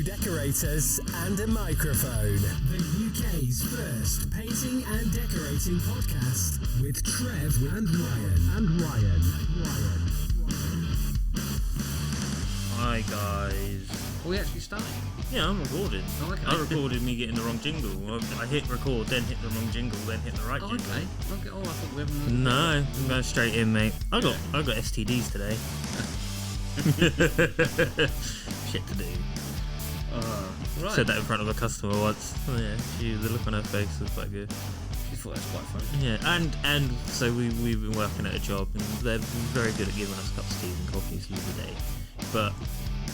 2 decorators and a microphone. The UK's first painting and decorating podcast with Trev and Ryan. Hi guys. Are we actually starting? Yeah, I'm recording. Oh, okay. I recorded me getting the wrong jingle. I hit record, then hit the wrong jingle, then hit the right jingle. Okay. Oh, I thought we were having... No, I'm going straight in, mate. I got STDs today. Shit to do. Right. Said that in front of a customer once. Oh, yeah, the look on her face was quite good. She thought that's quite funny. Yeah, and so we've been working at a job, and they're very good at giving us cups of tea and coffees through the day. But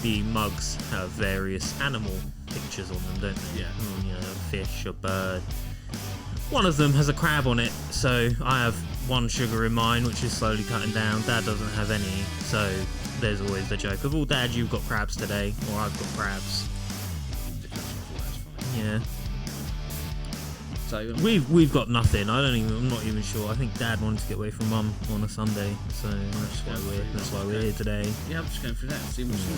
the mugs have various animal pictures on them, don't they? Yeah. You know, a fish, a bird. One of them has a crab on it, so I have one sugar in mine, which is slowly cutting down. Dad doesn't have any, so there's always the joke of, "Oh, Dad, you've got crabs today," or "I've got crabs." Yeah. So we've got nothing. I'm not even sure. I think Dad wanted to get away from Mum on a Sunday, so that's why we're here today. Yeah, I'm just going through that. See what's in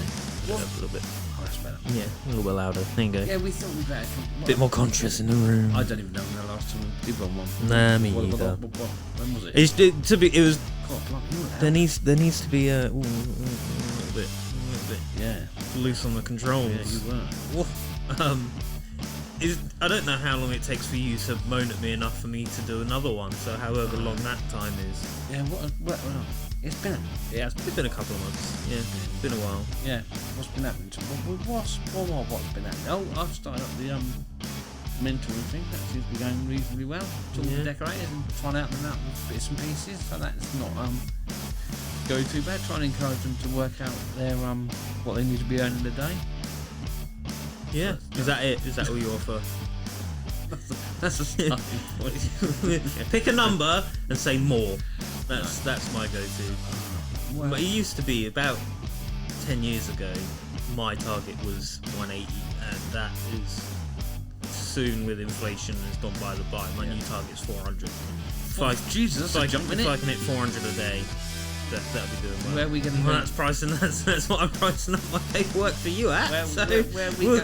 there. A little bit. Oh, that's better. Yeah, a little bit louder. There you go. Yeah, we thought we'd better. A bit more conscious in the room. I don't even know when the last time we did one. Nah, me either. When was it? It was. God, blimey, There needs to be a little bit. Yeah. Loose on the controls. Yeah, you were. I don't know how long it takes for you to moan at me enough for me to do another one, so however long that time is. Yeah, what it's been. Yeah, It's been a couple of months. Yeah, it's been a while. Yeah, what's been happening? What's been happening? Oh, I've started up the mentoring thing. That seems to be going reasonably well. Talking to decorators and trying out them out with bits and pieces, so that's not go too bad. Trying to encourage them to work out their what they need to be earning a day. Yeah, is that it? Is that all you offer? That's a starting point. Pick a number and say more. That's my go-to. Well, But it used to be about 10 years ago. My target was 180, and that is soon with inflation has gone by the by. My new target's 400. Jesus, that's a jump in if it. I can hit 400 a day, that'll be doing well. Where are we going to Well, go? that's what I'm pricing up my paperwork for you at.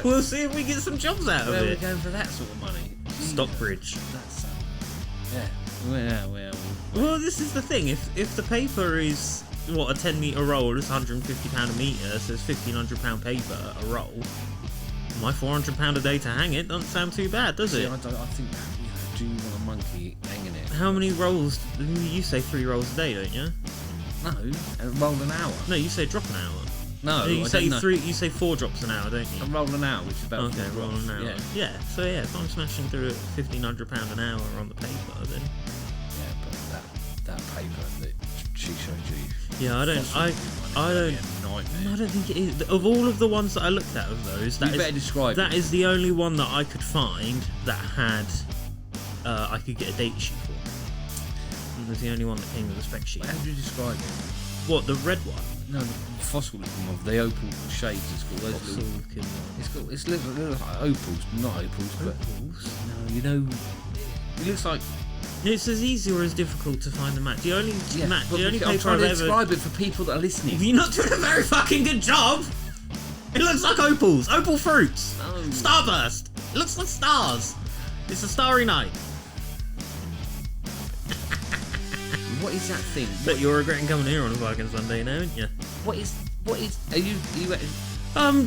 We'll see if we get some jobs out of Where are we it. going for that sort of money? Stockbridge. That's yeah. Well, this is the thing. If the paper is what, a 10-metre roll, it's £150 a metre, so it's £1,500 paper a roll. My £400 a day to hang it doesn't sound too bad, does it? I think that, do you want a monkey hanging it? How many rolls? You say 3 rolls a day, don't you? No, a roll an hour. No, you say drop an hour. No, You I say don't know. 3. You say 4 drops an hour, don't you? A roll an hour, which is about Okay, 4 roll drops. an hour. Yeah. So if I'm smashing through at £1,500 an hour on the paper, then Yeah, but that paper that she showed you. yeah, I don't think it is. Of all of the ones that I looked at of those, You better describe that it. is the only one that I could find that had I could get a data sheet for. It was the only one that came with a spec sheet. How do you describe it? What, the red one? No, the fossil looking one, the opal shades. It's called those Fossil little. looking one. It's little like opals, not opals, but no, you know, it looks like. It's as easy or as difficult to find the match. The only Yeah, match, but the only I'm paper trying I've to ever. describe it for people that are listening. You're not doing a very fucking good job. It looks like opals, opal fruits, No. starburst. It looks like stars. It's a starry night. What is that thing? Bet you're regretting coming here on a fucking Sunday now, aren't you? What is? Are you?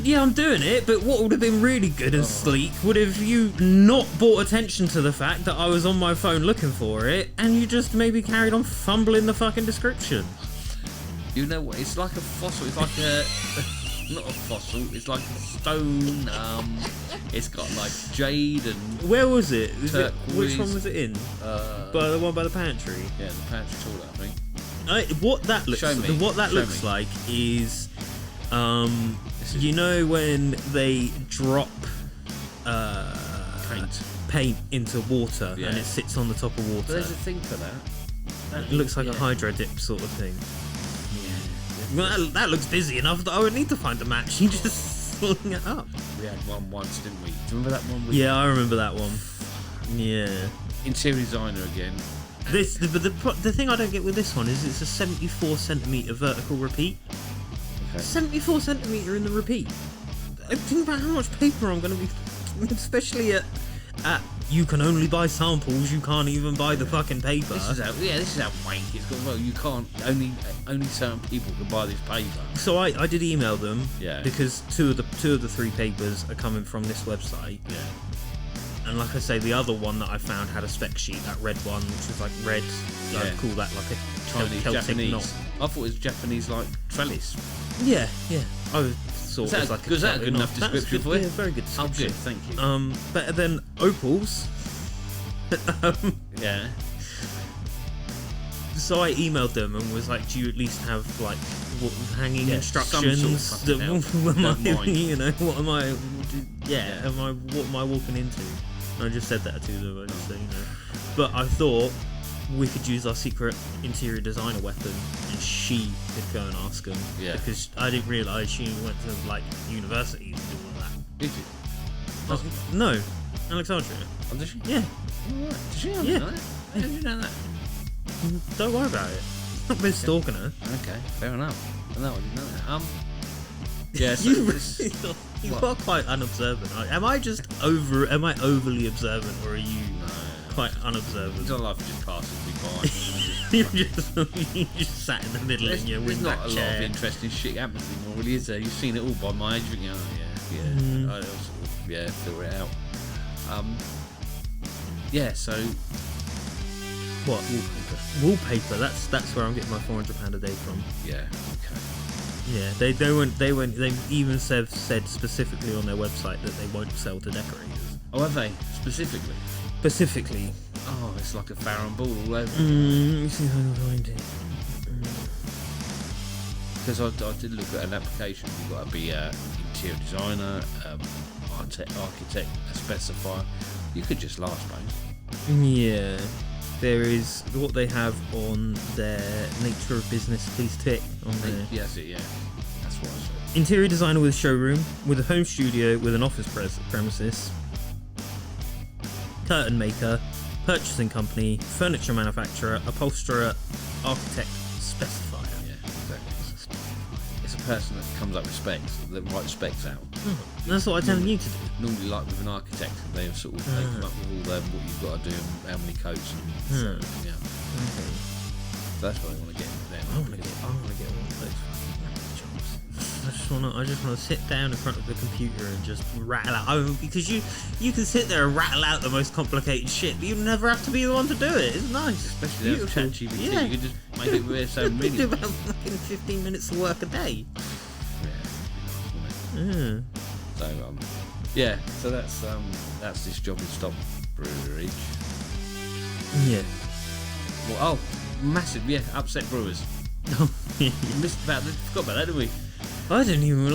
Yeah, I'm doing it, but what would have been really good and sleek would have you not brought attention to the fact that I was on my phone looking for it, and you just maybe carried on fumbling the fucking description. You know what? It's like a fossil. It's like a not a fossil. It's like a stone. It's got like jade and Where was it? Turquoise. Which one was it in? By the one by the pantry. yeah, the pantry toilet, I think. What that looks Show me. Show me. like is, you know when they drop paint into water Yeah. and it sits on the top of But water. there's a thing for that. It looks like a yeah. hydro dip sort of thing. Yeah. Well, that looks busy enough that I would need to find a match. You just sling it up. We had one once, didn't we? Do you remember that one? Yeah, I remember that one. Yeah. Interior designer again. But the thing I don't get with this one is it's a 74cm vertical repeat. Okay. 74cm in the repeat. I think about how much paper I'm going to be, especially at you can only buy samples. You can't even buy the fucking paper. This is how wank it's got. Well, you can't. Only certain people can buy this paper. So I did email them. Yeah. Because two of the three papers are coming from this website. Yeah. And like I say, the other one that I found had a spec sheet, that red one, which was like red. Yeah. I'd call that like a Chinese, Celtic Japanese. knot. I thought it was Japanese, like trellis. Yeah. I thought Was it was like was that a Celtic good knot. enough That was description good, for you? Yeah, very good Oh, description. good. Thank you. Better than opals. Yeah. So I emailed them and was like, "Do you at least have like hanging Yeah, instructions? some sort of That, fucking help. am I, Don't mind. you know, what am I? Yeah. What am I walking into?" And I just said that to them. I just said, But I thought we could use our secret interior designer weapon, and she could go and ask them. Yeah. Because I didn't realise she went to like university to do all that. Did you? No, Alexandria. Oh, did she? Yeah. Oh, right. Did she? Yeah. Know that? How did you know that? Don't worry about it. I've been stalking her. Okay, fair enough. I didn't know that. Yeah, so You What? are quite unobservant. Am I overly observant, or are you quite unobservant? It's not like just passing me by. you just sat in the middle in your There's not wingback a lot of chair. interesting shit happening anymore, really, is there? You've seen it all by my age, haven't you? Oh, yeah. I sort of, figure it out. Yeah, so What? Wallpaper. That's where I'm getting my £400 a day from. yeah, okay. Yeah, they even said specifically on their website that they won't sell to decorators. Oh, have they? Specifically? Specifically. Oh, it's like a Farron ball all over. Let me see if I can find it. Because I did look at an application. You've got to be an interior designer, architect, a specifier. You could just last, mate. Yeah. There is what they have on their nature of business, please tick on there. Yeah, that's it, yeah. That's what I saw. Interior designer with a showroom, with a home studio, with an office premises, curtain maker, purchasing company, furniture manufacturer, upholsterer, architect, specifier. Yeah, exactly. It's a person that comes up with specs, that writes specs out. That's what I'm telling you to do. Normally, like with an architect, they sort of they come up with all what you've got to do and how many coats and so, yeah. Okay. That's what I want to get into them. I want to get one of those fucking random jobs. I just want to sit down in front of the computer and just rattle out. Because you can sit there and rattle out the most complicated shit, but you never have to be the one to do it. It's nice. Especially with ChatGPT, you can just make it where it's so You really. do about fucking 15 minutes of work a day. Yeah, it'd be nice, wouldn't it? Yeah. So so that's this job in Stockbridge. Yeah. Well, massive, upset Brewers. Yeah. We forgot about that, didn't we? I didn't even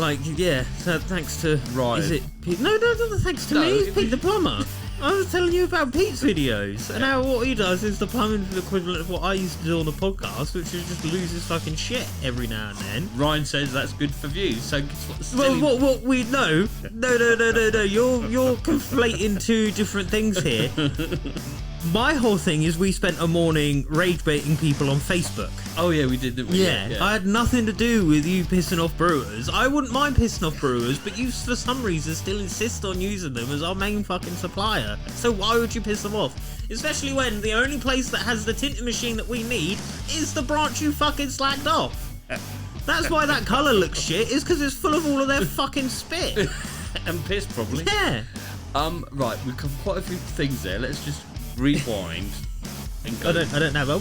so thanks to Ryan. Is it Pete? No, thanks to No, me. It's it Pete was- the plumber. I was telling you about Pete's videos, and how what he does is the plumbing equivalent of what I used to do on the podcast, which is just lose his fucking shit every now and then. Ryan says that's good for views, so guess what? Well, what we no. You're conflating two different things here. My whole thing is we spent a morning rage baiting people on Facebook. Oh yeah, we did, didn't we? Yeah, I had nothing to do with you pissing off brewers. I wouldn't mind pissing off brewers, but you, for some reason, still insist on using them as our main fucking supplier. So why would you piss them off? Especially when the only place that has the tinting machine that we need is the branch you fucking slacked off. That's why that colour looks shit, is because it's full of all of their fucking spit. and piss probably. Yeah. Right, we've got quite a few things there. Let's just rewind and go. I don't have a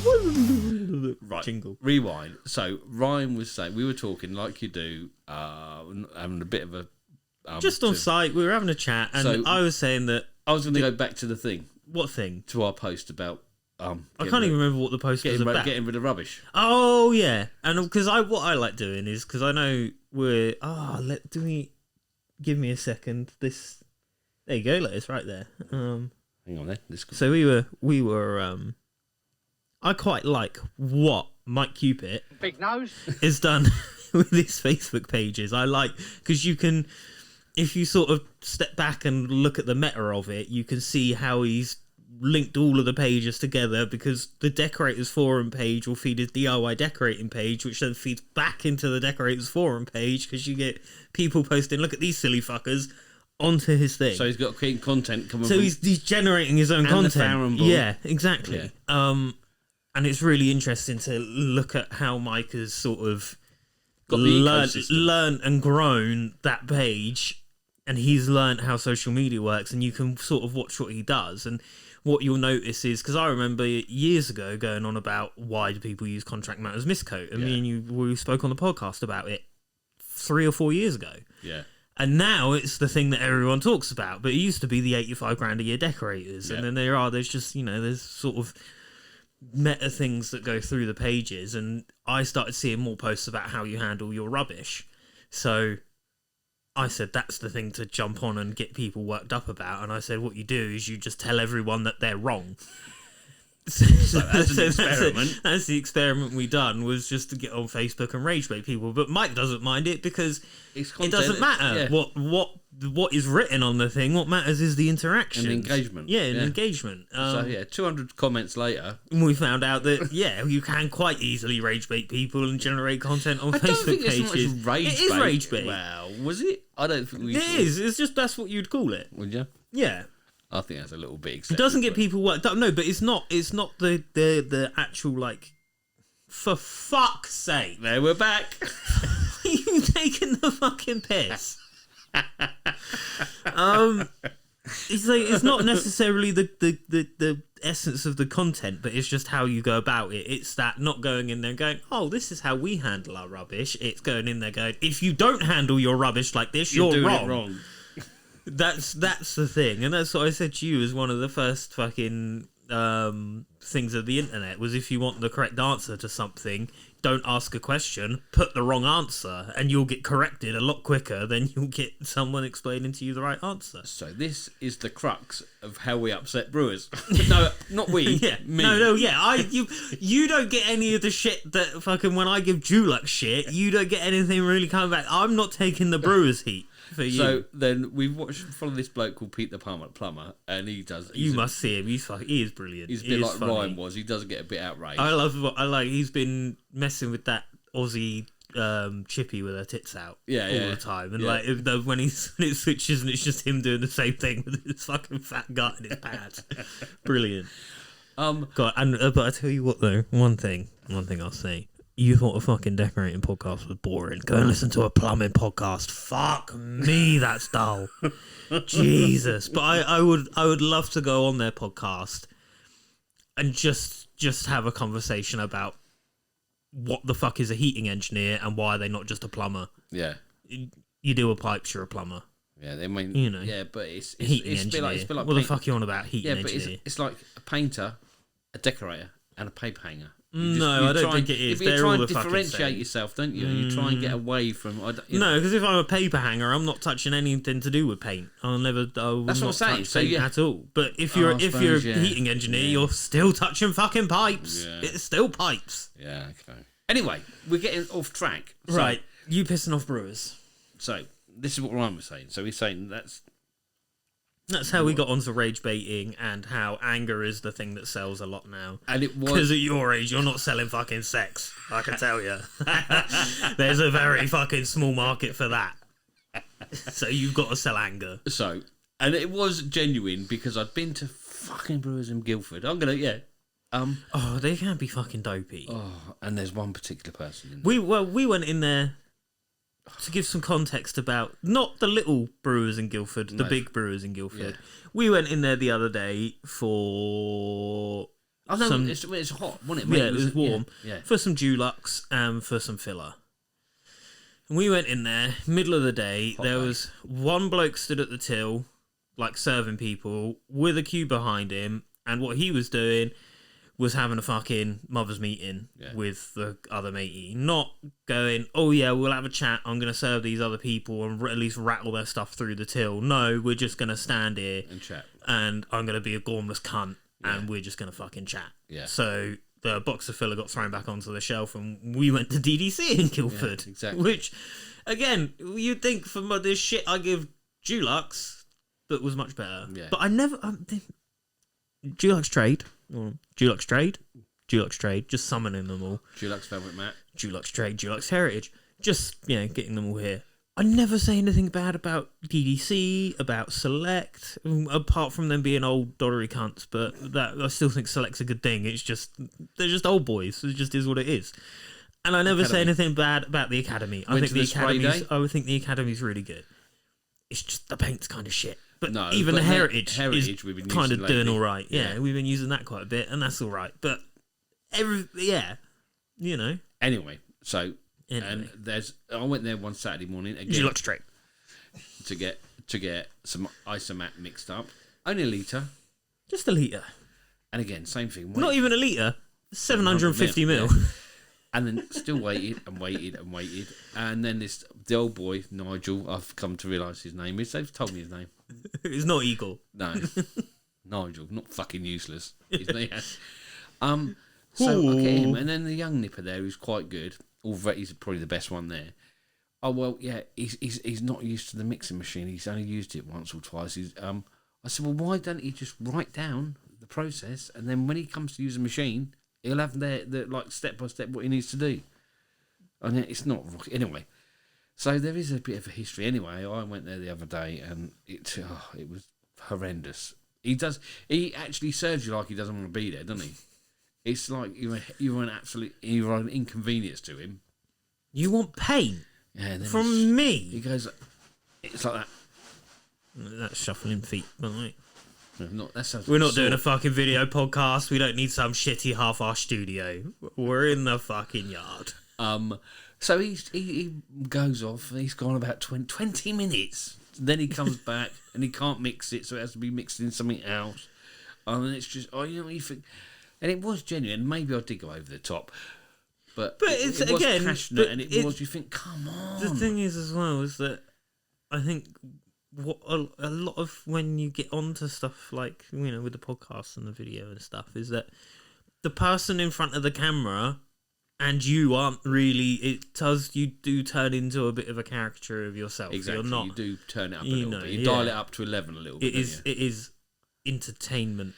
Right, jingle. rewind. So Ryan was saying, we were talking like you do, having a bit of a Just on site, we were having a chat, and So- I was saying that I was going to go back to the thing, what thing? to our post about I can't even remember what the post was about. getting rid of rubbish. Oh yeah, and because what I like doing is because I know we're give me a second. There you go, it's right there. Hang on then. So we were I quite like what Mike Cupid Big nose. has done with his Facebook pages. I like because you can, if you sort of step back and look at the meta of it, you can see how he's linked all of the pages together because the Decorators forum page will feed his DIY decorating page, which then feeds back into the Decorators forum page because you get people posting, look at these silly fuckers, onto his thing. So he's got content coming. So he's generating his own content. Yeah, exactly. Yeah. And it's really interesting to look at how Mike has sort of got learned and grown that page, and he's learned how social media works, and you can sort of watch what he does. And what you'll notice is, because I remember years ago going on about why do people use Contract Matters miscoat, and me and you we spoke on the podcast about it 3 or 4 years ago. Yeah. And now it's the thing that everyone talks about, but it used to be the 85 grand a year decorators, and then there's just, there's sort of meta things that go through the pages, and I started seeing more posts about how you handle your rubbish. So I said that's the thing to jump on and get people worked up about, and I said what you do is you just tell everyone that they're wrong. So that's an experiment. That's the experiment we done, was just to get on Facebook and rage bait people. But Mike doesn't mind it because it doesn't matter what is written on the thing. What matters is the interaction and engagement. Yeah, and engagement. 200 comments later, we found out that you can quite easily rage bait people and generate content on Facebook pages. It is rage bait. Wow, was it? I don't think it is. It's just that's what you'd call it. Would you? Yeah. I think that's a little bit excessive. It doesn't get people worked up. No, but it's not the actual, like, for fuck's sake. There, we're back. Are you taking the fucking piss? It's not necessarily the essence of the content, but it's just how you go about it. It's that not going in there and going, oh, this is how we handle our rubbish. It's going in there going, if you don't handle your rubbish like this, you're doing wrong. It wrong. That's the thing, and that's what I said to you as one of the first fucking things of the internet, was if you want the correct answer to something, don't ask a question, put the wrong answer, and you'll get corrected a lot quicker than you'll get someone explaining to you the right answer. So this is the crux of how we upset brewers. No, not we. Me. No, you don't get any of the shit that fucking, when I give Dulux shit, you don't get anything really coming back. I'm not taking the brewers heat. So then we follow this bloke called Pete the Plumber, and he does. You must see him. He is brilliant. He's a bit like Ryan was. He does get a bit outraged. I like. He's been messing with that Aussie chippy with her tits out all the time, and when it switches and it's just him doing the same thing with his fucking fat gut in his pants. Brilliant. God, but I tell you what though, one thing I'll say. You thought a fucking decorating podcast was boring. Go and listen to a plumbing podcast. Fuck me, that's dull. Jesus. But I would love to go on their podcast and just have a conversation about what the fuck is a heating engineer and why are they not just a plumber. Yeah. You do a pipes, you're a plumber. Yeah, they mean, yeah, but it's a bit like what the fuck are you on about heating engineer? But it's like a painter, a decorator, and a paper hanger. I don't think it is. You're trying to differentiate yourself, don't you? You try and get away from. No, because if I'm a paper hanger, I'm not touching anything to do with paint. That's what I'm saying. So at all. But if you're a heating engineer, you're still touching fucking pipes. Yeah. It's still pipes. Yeah. Okay. Anyway, we're getting off track. So, right, you pissing off brewers. So this is what Ryan was saying. So he's saying that's how we got onto rage baiting, and how anger is the thing that sells a lot now. And it was because at your age, you're not selling fucking sex. I can tell you. There's a very fucking small market for that. So you've got to sell anger. So, and it was genuine because I'd been to fucking Brewers in Guildford. Oh, they can be fucking dopey. Oh, and there's one particular person in there. We went in there. To give some context about, not the little brewers in Guildford, the big brewers in Guildford. Yeah. We went in there the other day for... it's hot, wasn't it? Yeah, it was warm. Yeah. For some Dulux and for some filler. And we went in there, middle of the day. There was one bloke stood at the till, like serving people, with a queue behind him. And what he was doing was having a fucking mother's meeting with the other matey. Not going, oh yeah, we'll have a chat, I'm going to serve these other people and at least rattle their stuff through the till. No, we're just going to stand here and chat. And I'm going to be a gormless cunt and we're just going to fucking chat. Yeah. So the box of filler got thrown back onto the shelf and we went to DDC in Guildford. Yeah, exactly. Which, again, you'd think for this shit I give Dulux, but was much better. Yeah. But I never... Dulux Trade. Dulux Trade. Dulux Trade. Just summoning them all. Dulux Velvet Matte. Dulux Trade. Dulux Heritage. Just, getting them all here. I never say anything bad about DDC, about Select, apart from them being old doddery cunts, but that I still think Select's a good thing. It's just, they're just old boys. It just is what it is. And I never say anything bad about the Academy. I think the Academy's really good. It's just the paint's kind of shit. But even the Heritage is we've been kind of doing all right. Yeah, we've been using that quite a bit, and that's all right. But Anyway, so and I went there one Saturday morning again. You look straight to get some isomat mixed up. Only a litre. Just a litre. And again, same thing. Not even a litre. 750 mil. Yeah. And then still waited. And then the old boy, Nigel, I've come to realise his name is. They've told me his name. It's not Eagle. No. Nigel, not fucking useless. His name. So I get him. And then the young nipper there who's quite good. He's probably the best one there. Oh, well, yeah, he's not used to the mixing machine. He's only used it once or twice. I said, well, why don't he just write down the process, and then when he comes to use a machine, he'll have the like step by step what he needs to do. And it's not anyway. So there is a bit of a history. Anyway, I went there the other day, and it was horrendous. He actually serves you like he doesn't want to be there, doesn't he? It's like you're an inconvenience to him. You want paint? Yeah, from me? He goes, it's like that. That's shuffling feet, by the way. We're not doing a fucking video podcast. We don't need some shitty half-arsed studio. We're in the fucking yard. So he goes off, and he's gone about 20 minutes. Then he comes back, and he can't mix it, so it has to be mixed in something else. And it's just, you think... And it was genuine. Maybe I did go over the top. But it's it was again, passionate, and it was, you think, come on. The thing is as well is that I think what a lot of when you get onto stuff like, with the podcast and the video and stuff, is that the person in front of the camera and you aren't really, you do turn into a bit of a caricature of yourself. Exactly, You're not, you do turn it up a little bit. You dial it up to 11 a little bit. It is entertainment.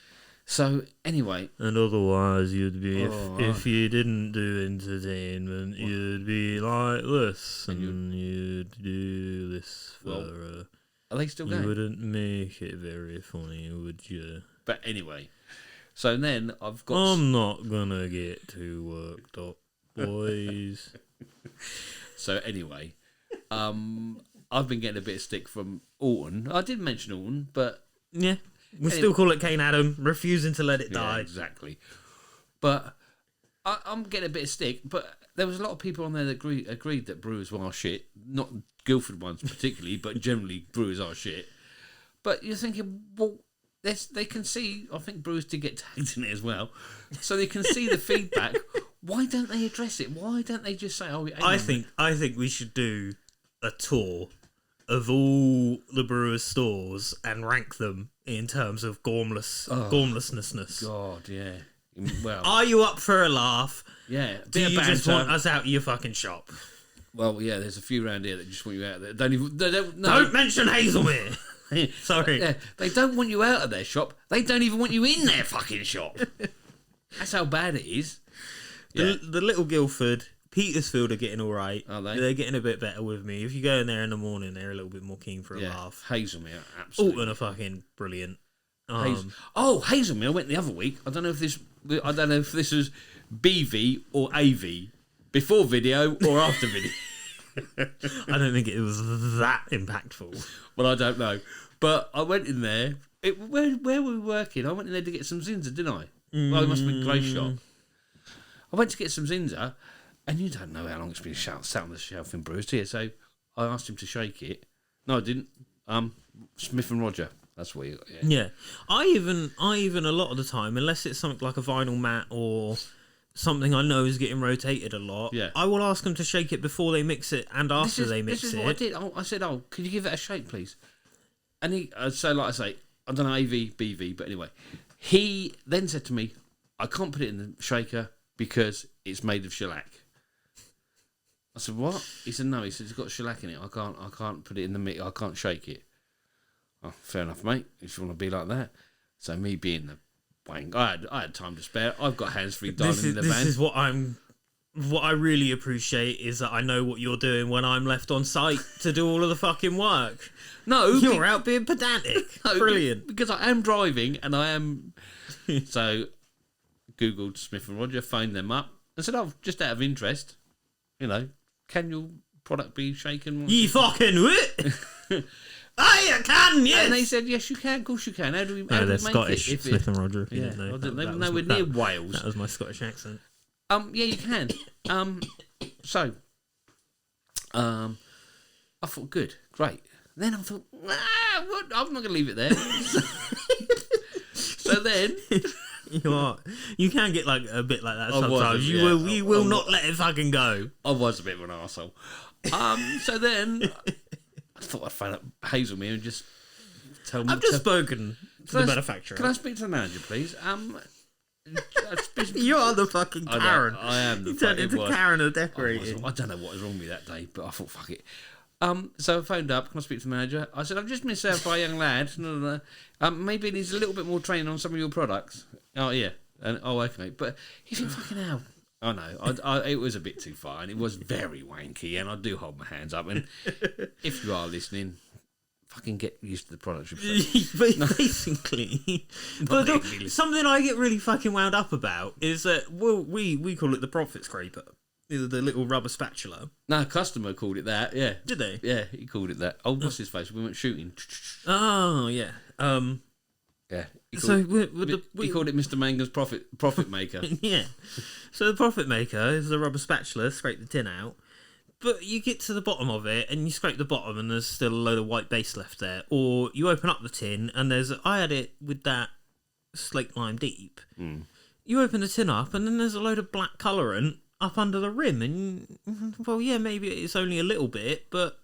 So, anyway. And otherwise, you'd be, if you didn't do entertainment, you'd be like this. And you'd do this for... are they still going? You wouldn't make it very funny, would you? But anyway. So then, I've got... I'm not gonna get too worked up, boys. So, anyway. I've been getting a bit of stick from Alton. I did mention Alton, but... Yeah. We still call it Kane Adam, refusing to let it die. Yeah, exactly. But I'm getting a bit of stick, but there was a lot of people on there that agreed that Brewers were shit. Not Guildford ones particularly, but generally Brewers are shit. But you're thinking, well, they can see, I think Brewers did get tagged in it as well, so they can see the feedback. Why don't they address it? Why don't they just say, I think we should do a tour of all the Brewers stores and rank them in terms of gormlessness. God, yeah. Well, are you up for a laugh? Yeah. Do you just want us out of your fucking shop? Well, yeah. There's a few around here that just want you out of there. Don't mention Hazelmere. Sorry. Yeah, they don't want you out of their shop. They don't even want you in their fucking shop. That's how bad it is. Yeah. The Little Guildford, Petersfield are getting all right. Are they? They're getting a bit better with me. If you go in there in the morning, they're a little bit more keen for a laugh. Hazelmere, absolutely. Alton are fucking brilliant. Hazelmere went the other week. I don't know if this was BV or AV, before video or after video. I don't think it was that impactful. Well, I don't know, but I went in there. Where were we working? I went in there to get some Zinza, didn't I? Well, it must have been Grey Shop. I went to get some Zinza. And you don't know how long it's been sat on the shelf in Brewers, do you? So I asked him to shake it. No, I didn't. Smith and Roger. That's what you got. Yeah. I even a lot of the time, unless it's something like a vinyl mat or something I know is getting rotated a lot, I will ask them to shake it before they mix it and after they mix it. This is what I did. I said, could you give it a shake, please? And he, so like I say, I don't know, AV, BV, but anyway. He then said to me, I can't put it in the shaker because it's made of shellac. I said, what? He said, no. He said, it's got shellac in it. I can't put it in the mix. I can't shake it. Oh, fair enough, mate, if you want to be like that. So me being the wank. I had time to spare. I've got hands-free dialing in the van. This is what I really appreciate is that I know what you're doing when I'm left on site to do all of the fucking work. No, you're out being pedantic. No, Brilliant. Because I am driving and I am. So, Googled Smith and Roger, phoned them up, and said, "Oh, just out of interest, can your product be shaken?" You fucking what? I can, yes. And they said, "Yes, you can. Of course, you can. How do we? No, they're Scottish. Smith and Roger. If you didn't know, they were nowhere near Wales. That was my Scottish accent. Yeah, you can. So, I thought, good, great. Then I thought, what? I'm not going to leave it there. So then, you can get like a bit like that I sometimes. You will not let it fucking go. I was a bit of an arsehole. So then, I thought I'd phone up Hazelmere and just tell me. I've just spoken to the manufacturer. Can I speak to the manager, please? You are the fucking Karen. I am the You turned into Karen of decorating. I don't know what was wrong with me that day, but I thought, fuck it. So I phoned up. Can I speak to the manager? I said, I've just been served by a young lad. Maybe he needs a little bit more training on some of your products. Oh, yeah. Okay. But you think, fucking hell. I know. It was a bit too far, and it was very wanky, and I do hold my hands up. And if you are listening, fucking get used to the product. Basically. But something I get really fucking wound up about is that, we call it the profit scraper. The little rubber spatula. No, a customer called it that, yeah. Did they? Yeah, he called it that. Oh, what's his face? We went shooting. Oh, yeah. Yeah. He called it Mr. Mangan's profit maker. Yeah. So the profit maker is the rubber spatula, scrape the tin out. But you get to the bottom of it and you scrape the bottom and there's still a load of white base left there. Or you open up the tin and I had it with that slate lime deep. Mm. You open the tin up and then there's a load of black colourant up under the rim, and well, yeah, maybe it's only a little bit, but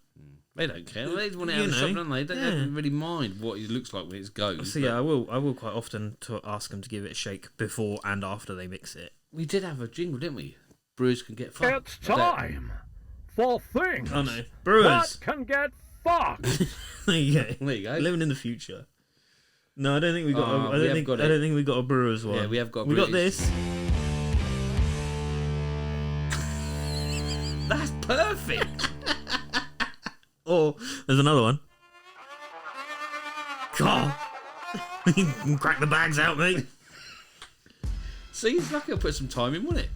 they don't care. They want it out of the shop, don't they? They don't really mind what it looks like when it goes. So yeah, I will quite often ask them to give it a shake before and after they mix it. We did have a jingle, didn't we? Brewers can get fucked. It's time for things. Oh no, brewers that can get fucked. There you go. There you go. Living in the future. No, I don't think we got. I don't think we got a brewers one. Yeah, we have got. We got this. That's perfect. Or there's another one. God, you can crack the bags out, mate. See, it's lucky I put some time in, wasn't it?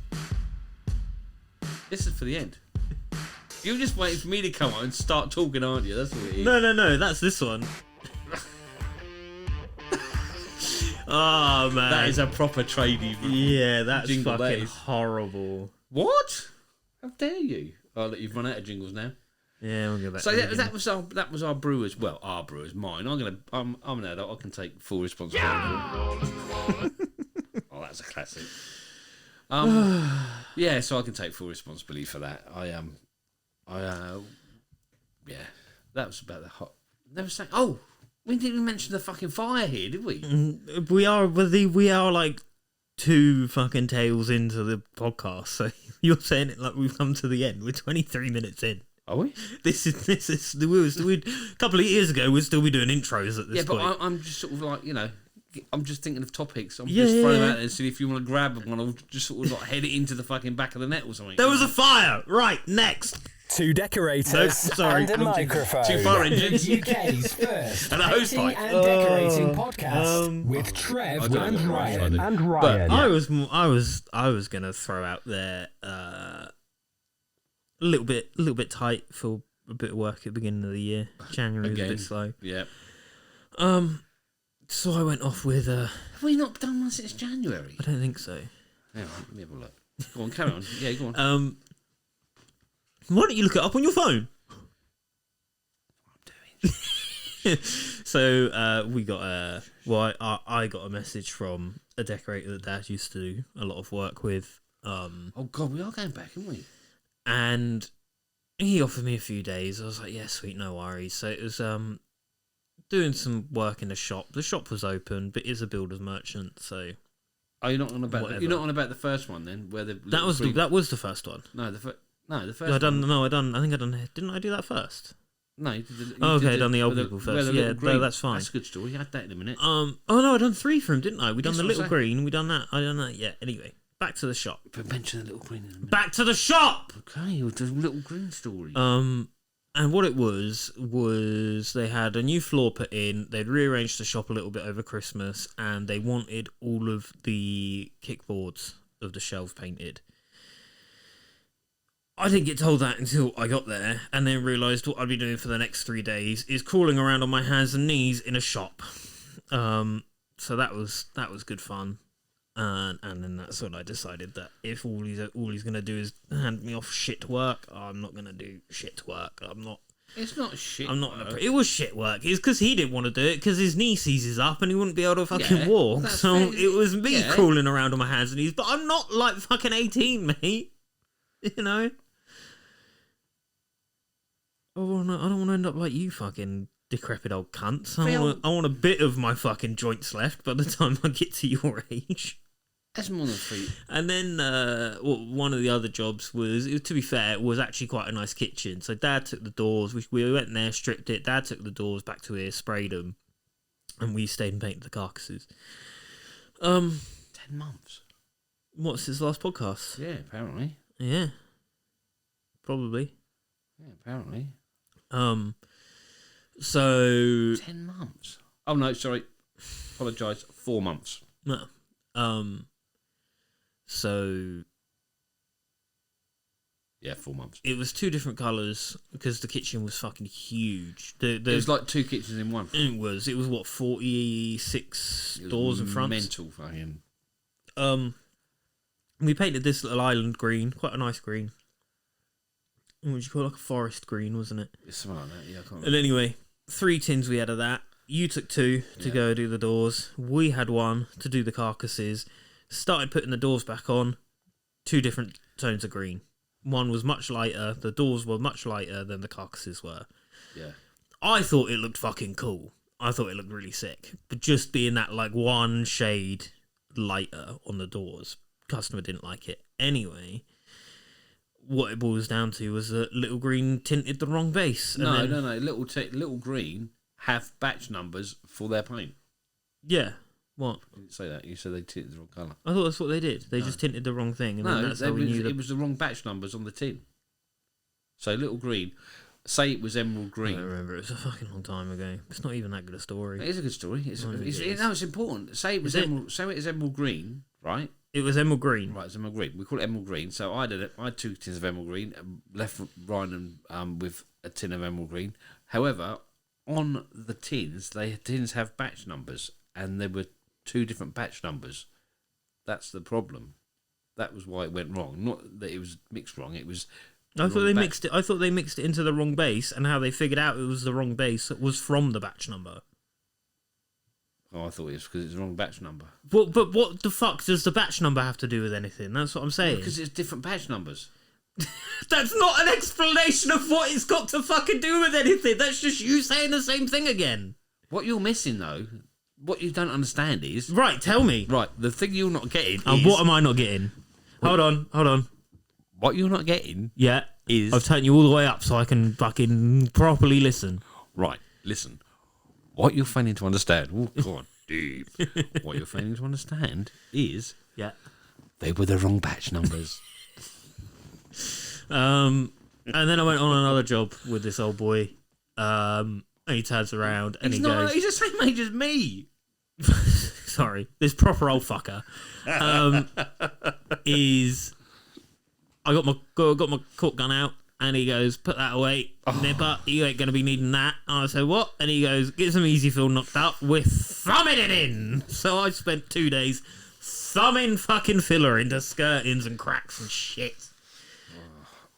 This is for the end. You're just waiting for me to come on and start talking, aren't you? That's what it is. No, that's this one. Oh man, that is a proper tradie. Yeah, that's jingle, fucking that is horrible. What? How dare you? Oh, look, you've run out of jingles now. Yeah, we'll go back. So yeah, that was our brewers. Well, our brewers, mine. I'm an adult. I can take full responsibility. Oh, that's a classic. Yeah, so I can take full responsibility for that. Yeah, that was about the hot. Never say. Oh, we didn't even mention the fucking fire here, did we? We are like 2 fucking tales into the podcast, so you're saying it like we've come to the end. We're 23 minutes in. Are we? This is a couple of years ago we'd still be doing intros at this point. Yeah, but I'm just sort of like, I'm just thinking of topics. I'm just throwing them out there and see if you want to grab one or just sort of like head it into the fucking back of the net or something. There was a fire! Right, next! 2 decorators and a microphone. 2 fire engines. The UK's first and a hose pipe. and decorating podcast with Trev and Ryan. But I was gonna throw out there a little bit tight for a bit of work at the beginning of the year. January was a bit slow. Yeah. So I went off with Have we not done one since January? I don't think so. Hang on, let me have a look. Go on, carry on. Yeah, go on. Why don't you look it up on your phone? I'm doing. So we got I got a message from a decorator that Dad used to do a lot of work with. Oh God, we are going back, aren't we? And he offered me a few days. I was like, yeah, sweet, no worries. So it was doing some work in the shop. The shop was open, but it's a builder's merchant, so. Oh, you're not on about the first one then, where that was the first one. No, the first. I done. I think I done. Didn't I do that first? No, you done the old people first. Yeah, no, that's fine. That's a good story. You had that in a minute. Oh no, I done 3 for him, didn't I? We done Yes, the what little was that? green. We done that. I done that. Yeah. Anyway, back to the shop. But mention the little green in a minute. Back to the shop. Okay, you're the little green story. And what it was they had a new floor put in. They'd rearranged the shop a little bit over Christmas, and they wanted all of the kickboards of the shelf painted. I didn't get told that until I got there, and then realised what I'd be doing for the next 3 days is crawling around on my hands and knees in a shop. So that was good fun. And then that's when I decided that if all he's gonna do is hand me off shit work, I'm not gonna do shit work. It's not shit. I'm not. It was shit work. It's because he didn't want to do it because his knee seizes up and he wouldn't be able to fucking walk. So it was me crawling around on my hands and knees. But I'm not like fucking 18, mate. You know. I don't want to end up like you, fucking decrepit old cunts. I want a bit of my fucking joints left by the time I get to your age. That's more than 3. And then one of the other jobs was, to be fair, it was actually quite a nice kitchen. So Dad took the doors. We went there, stripped it. Dad took the doors back to here, sprayed them, and we stayed and painted the carcasses. 10 months. What's his last podcast? Yeah, apparently. Yeah, probably. Yeah, apparently. So 10 months. Oh no, sorry. Apologise. 4 months. No. So yeah, 4 months. It was 2 different colours because the kitchen was fucking huge. It was like 2 kitchens in one. It was what, 46 doors and fronts. Mental fucking. We painted this little island green, quite a nice green. What would you call it? Like a forest green, wasn't it? It's something like that. Yeah, I can't remember. And anyway, 3 tins we had of that. You took 2 to go do the doors. We had 1 to do the carcasses. Started putting the doors back on. 2 different tones of green. One was much lighter. The doors were much lighter than the carcasses were. Yeah. I thought it looked fucking cool. I thought it looked really sick. But just being that like 1 shade lighter on the doors, customer didn't like it. Anyway, what it boils down to was that Little Green tinted the wrong base. No. Little Green have batch numbers for their paint. Yeah. What? You didn't say that. You said they tinted the wrong colour. I thought that's what they did. They just tinted the wrong thing. And then that's how we knew it was the wrong batch numbers on the tin. So Little Green, say it was Emerald Green. I don't remember. It was a fucking long time ago. It's not even that good a story. It is a good story. It's important. Say it was Emerald Green, right? It was Emerald Green. Right, it's Emerald Green. We call it Emerald Green. So I did it. I had 2 tins of Emerald Green, left Ryan with a tin of Emerald Green. However, on the tins have batch numbers, and there were 2 different batch numbers. That's the problem. That was why it went wrong. Not that it was mixed wrong. It was. I thought they mixed it. I thought they mixed it into the wrong base, and how they figured out it was the wrong base was from the batch number. Oh, I thought it was because it's the wrong batch number. But what the fuck does the batch number have to do with anything? That's what I'm saying. Because it's different batch numbers. That's not an explanation of what it's got to fucking do with anything. That's just you saying the same thing again. What you're missing, though, what you don't understand is... Right, tell me. Right, the thing you're not getting is... what am I not getting? Hold on. What you're not getting... Yeah. Is... I've turned you all the way up so I can fucking properly listen. Right, listen. What you're failing to understand... Oh, God, deep. What you're failing to understand is... Yeah. They were the wrong batch numbers. And then I went on another job with this old boy. And he turns around and goes... He's the same age as me. Sorry. This proper old fucker. I got my cork gun out and he goes, put that away, nipper, you ain't going to be needing that. And I said, what? And he goes, get some easy fill knocked up, we're thumbing it in. So I spent 2 days thumbing fucking filler into skirtings and cracks and shit.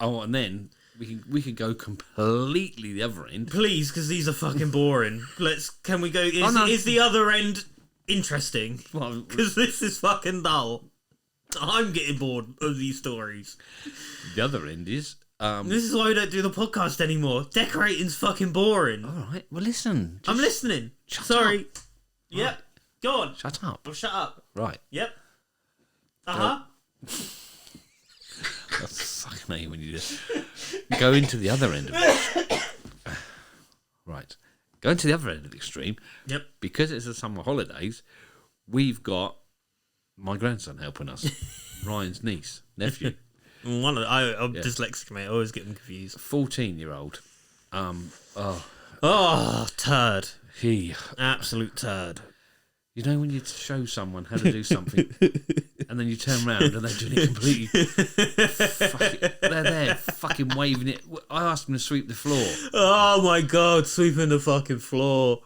Oh, and then we can go completely the other end. Please, because these are fucking boring. Can we go? Is the other end interesting? Because this is fucking dull. I'm getting bored of these stories. The other end is... this is why we don't do the podcast anymore. Decorating's fucking boring. All right, well, listen. I'm listening. Sorry. Up. Yep. Right. Go on. Shut up. Well, shut up. Right. Yep. Uh-huh. I fucking hate when you just go into the other end of it. Going to the other end of the extreme. Yep. Because it's the summer holidays, we've got my grandson helping us. Ryan's nephew. I'm dyslexic, mate. I always get them confused. 14-year-old. Turd. He. Absolute turd. You know when you show someone how to do something and then you turn around and they're doing it completely... they're there fucking waving it. I asked them to sweep the floor. Oh my God, sweeping the fucking floor.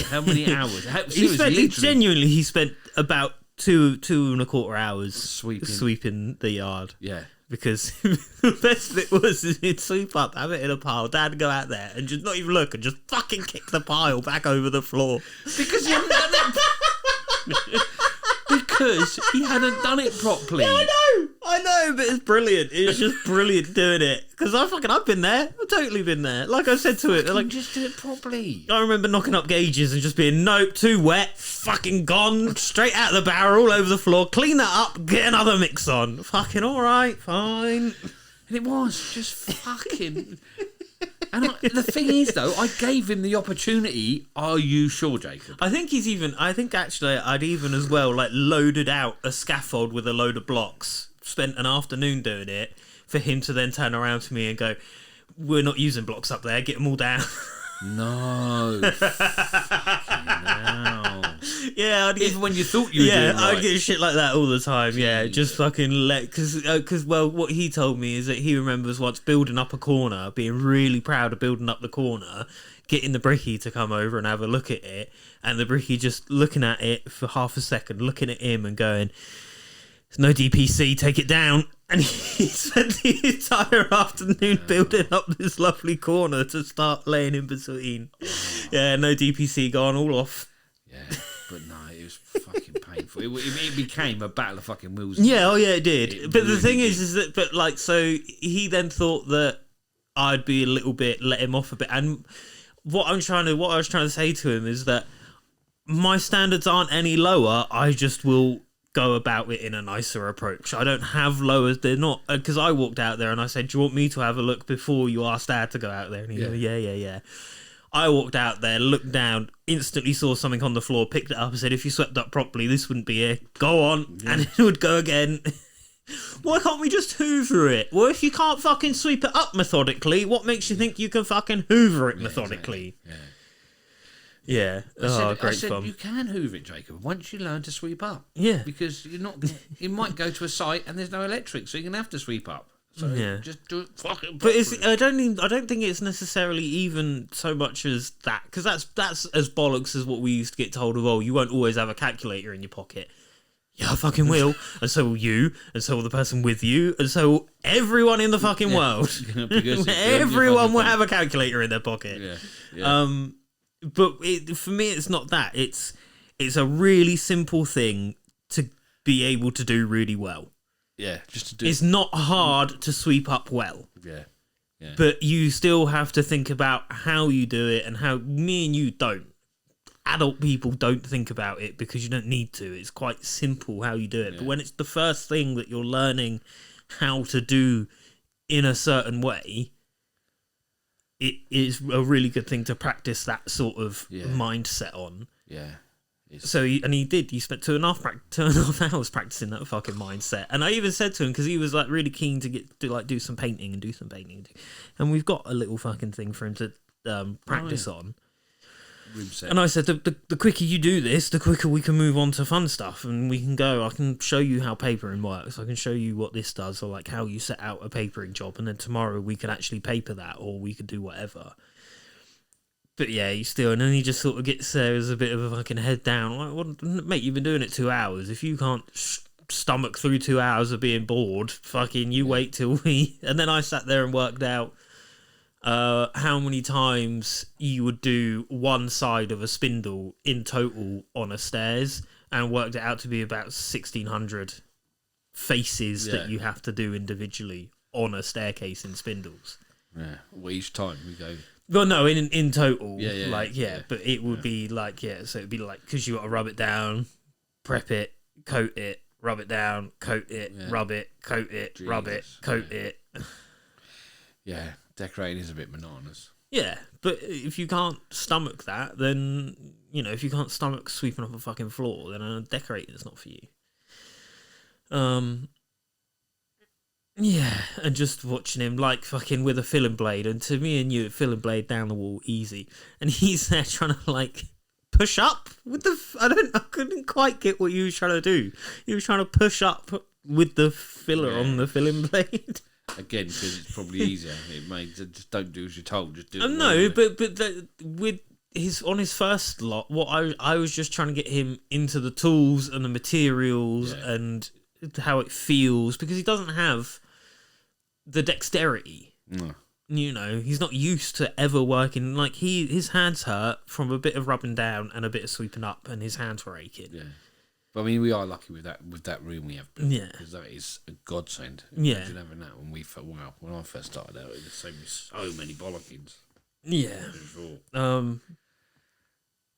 How many hours? He spent about two and a quarter hours sweeping the yard. Yeah. Because the best bit was he'd sweep up, have it in a pile, Dad would go out there and just not even look and just fucking kick the pile back over the floor. Because he hadn't done it. Because he hadn't done it properly. Yeah, I know, but it's brilliant. It's just brilliant doing it. Because I've been there. I've totally been there. Like I said to it, like, just do it properly. I remember knocking up gauges and just being, nope, too wet, fucking gone, straight out of the barrel, all over the floor, clean that up, get another mix on. Fucking alright, fine. And it was just fucking... And the thing is, though, I gave him the opportunity. Are you sure, Jacob? I think actually I'd even as well, like, loaded out a scaffold with a load of blocks, spent an afternoon doing it, for him to then turn around to me and go, we're not using blocks up there, get them all down. No. Yeah, even when you thought you were doing right. I'd get shit like that all the time. Yeah, just fucking because what he told me is that he remembers once building up a corner, being really proud of building up the corner, getting the brickie to come over and have a look at it, and the brickie just looking at it for half a second, looking at him and going, "There's no DPC, take it down." And he spent the entire afternoon building up this lovely corner to start laying in between. Yeah, no DPC, gone all off. Yeah, but no, it was fucking painful. It became a battle of fucking wheels. Yeah, it did. But really the thing is that, so he then thought that I'd be a little bit, let him off a bit. And what I was trying to say to him is that my standards aren't any lower. I just will go about it in a nicer approach. I don't have lowers. They're not, because I walked out there and I said, do you want me to have a look before you asked Dad to go out there? And he goes, yeah. I walked out there, looked down, instantly saw something on the floor, picked it up and said, if you swept up properly, this wouldn't be here. Go on. Yeah. And it would go again. Why can't we just hoover it? Well, if you can't fucking sweep it up methodically, what makes you think you can fucking hoover it methodically? Exactly. Yeah. I said, fun. You can hoover it, Jacob, once you learn to sweep up. Yeah. Because you might go to a site and there's no electric, so you're gonna have to sweep up. So just do it fucking properly. But I don't think it's necessarily even so much as that, because that's as bollocks as what we used to get told of. Oh, you won't always have a calculator in your pocket. Yeah, I fucking will, and so will you, and so will the person with you, and so will everyone in the fucking world. Everyone will have a calculator in their pocket. Yeah. But for me, it's not that. It's a really simple thing to be able to do really well. Yeah, just to do. It's not hard to sweep up well. Yeah. But you still have to think about how you do it, and how me and you don't. Adult people don't think about it because you don't need to. It's quite simple how you do it. Yeah. But when it's the first thing that you're learning how to do in a certain way, it is a really good thing to practice that sort of mindset on. Yeah. So he did. He spent 2.5 hours practicing that fucking mindset. And I even said to him, because he was like really keen to do some painting. And we've got a little fucking thing for him to practice on. And I said, the quicker you do this, the quicker we can move on to fun stuff, and we can go. I can show you how papering works. I can show you what this does, or like how you set out a papering job, and then tomorrow we could actually paper that, or we could do whatever. But yeah, and then he just sort of gets there as a bit of a fucking head down. Like, well, mate, you've been doing it 2 hours. If you can't stomach through 2 hours of being bored, fucking you wait till we... And then I sat there and worked out how many times you would do one side of a spindle in total on a stairs, and worked it out to be about 1,600 faces that you have to do individually on a staircase in spindles. Yeah, well, each time we go... Well, no, in total, Yeah. but it would be like, so it'd be like, because you got to rub it down, prep it, coat it, rub it down, coat it, rub it, coat it, rub it, coat it. Yeah, decorating is a bit monotonous. Yeah, but if you can't stomach that, then, you know, if you can't stomach sweeping up a fucking floor, then a decorator's not for you. Yeah, and just watching him like fucking with a filling blade, and to me and you, a filling blade down the wall, easy. And he's there trying to like push up with the. I couldn't quite get what he was trying to do. He was trying to push up with the filler on the filling blade. Again, because it's probably easier. It makes just don't do as you're told. Just do it. No, but with his on his first lot, what I was just trying to get him into the tools and the materials and how it feels, because he doesn't have the dexterity. No. You know, he's not used to ever working. Like, his hands hurt from a bit of rubbing down and a bit of sweeping up, and his hands were aching. Yeah. But I mean, we are lucky with that room we have built. Yeah. Because that is a godsend. Yeah. Imagine having that when I first started out, it saved me so many bollockings. Yeah.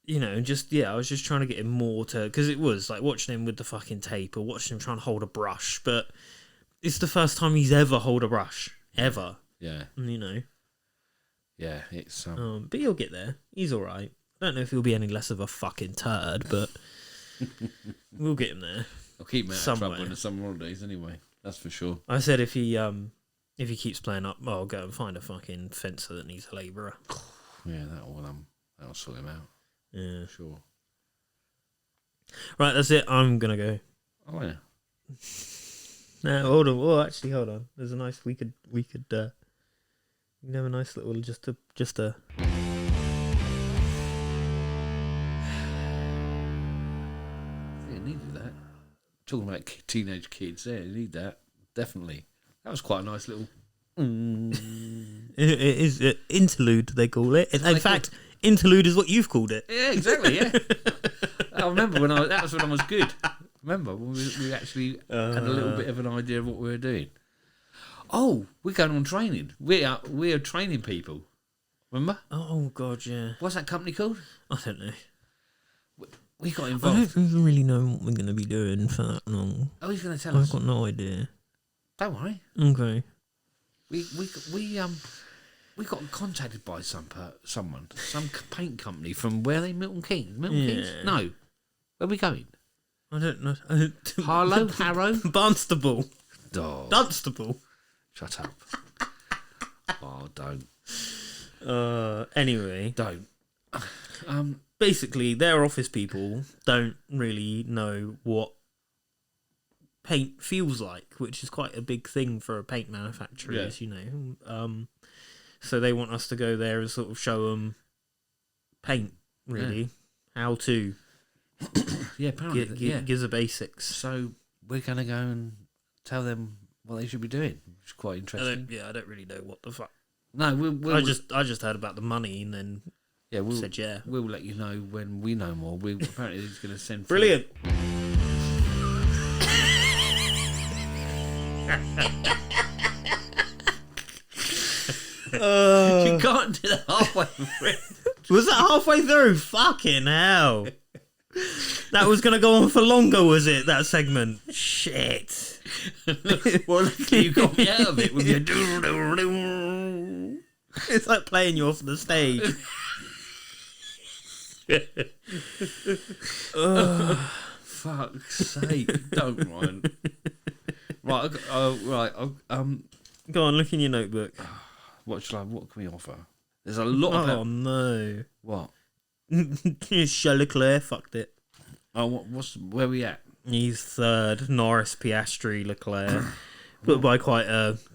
You know, I was just trying to get him more to, because it was like watching him with the fucking tape or watching him trying to hold a brush, but it's the first time he's ever hold a brush, ever. Yeah. You know. Yeah, it's but he'll get there. He's all right. I don't know if he'll be any less of a fucking turd, but we'll get him there. I'll keep him out of trouble in the summer holidays anyway. That's for sure. I said if he keeps playing up, I'll go and find a fucking fencer that needs a labourer. Yeah, that'll sort him out. Yeah, sure. Right, that's it. I'm gonna go. Oh yeah. No, hold on. Oh, actually, hold on. There's a nice. We could we can have a nice little just a. Yeah, needed that. Talking about teenage kids, yeah, you need that. Definitely. That was quite a nice little. It is interlude, they call it. In fact, interlude is what you've called it. Yeah, exactly. Yeah. I remember that was when I was good. Remember when we actually had a little bit of an idea of what we were doing. Oh, we're going on training. We are training people. Remember? Oh God, yeah. What's that company called? I don't know. We got I involved. don't even really know what we're going to be doing for that long. Oh, he's going to tell us. I've got no idea. Don't worry. Okay. We got contacted by some paint company from where are they? Milton Keynes. Milton Keynes? No. Where are we going? I don't know. Harrow? Barnstable. Oh, Dunstable. shut up. Oh, don't. Anyway. Don't. Basically, their office people don't really know what paint feels like, which is quite a big thing for a paint manufacturer, as you know. So they want us to go there and sort of show them paint, really. How to. Yeah, apparently. Gives the basics. So we're going to go and tell them what they should be doing, which is quite interesting. I don't really know what the fuck. No, I just heard about the money and then said we'll let you know when we know more. Apparently he's going to send. Brilliant. You can't do that halfway through. Was that halfway through? Fucking hell. That was going to go on for longer, was it, that segment? Shit. Well, you got me out of it with your... It's like playing you off the stage. Fuck's sake. Don't, Ryan. Right, Go on, look in your notebook. What can we offer? There's a lot of... Oh, no. What? Shellac fucked it. Oh, where are we at? He's third. Norris, Piastri, Leclerc. But by quite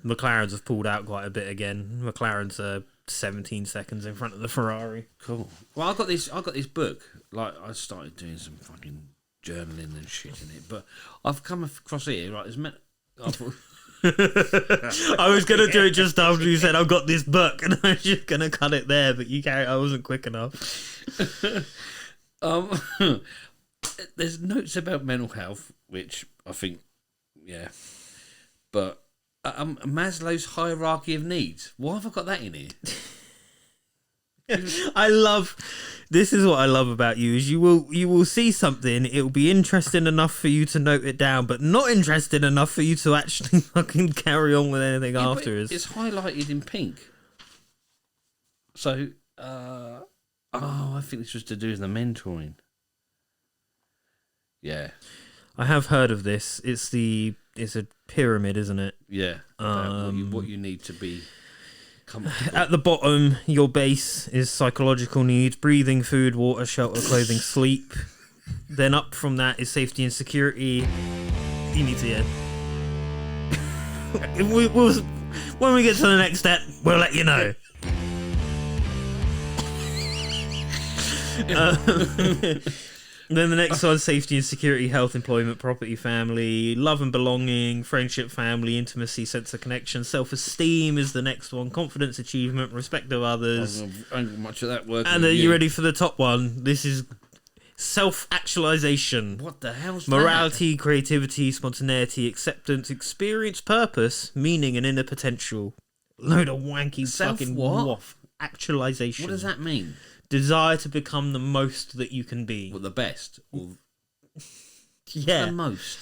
McLaren's have pulled out quite a bit again. McLaren's 17 seconds in front of the Ferrari. Cool. Well, I got this book. Like, I started doing some fucking journaling and shit in it, but I've come across here. Right, I was going to do it just after you said I've got this book, and I was just going to cut it there, but I wasn't quick enough. There's notes about mental health, which I think, but Maslow's hierarchy of needs. Why have I got that in here? This is what I love about you, is you will see something, it will be interesting enough for you to note it down, but not interesting enough for you to actually fucking carry on with anything afterwards. It's highlighted in pink. So, I think this was to do with the mentoring. Yeah. I have heard of this. It's a pyramid, isn't it? Yeah. About what you need to be comfortable. At the bottom, your base is psychological needs: breathing, food, water, shelter, clothing, sleep. Then up from that is safety and security. You need to, when we get to the next step, we'll let you know. Then the next one: safety and security, health, employment, property, family, love and belonging, friendship, family, intimacy, sense of connection, self-esteem is the next one, confidence, achievement, respect of others. I ain't got much of that working. And are you ready for the top one? This is self-actualization. What the hell's morality, creativity, spontaneity, acceptance, experience, purpose, meaning, and inner potential. Load of wanky fucking waff. Actualization. What does that mean? Desire to become the most that you can be. What, the best? Or yeah. The most.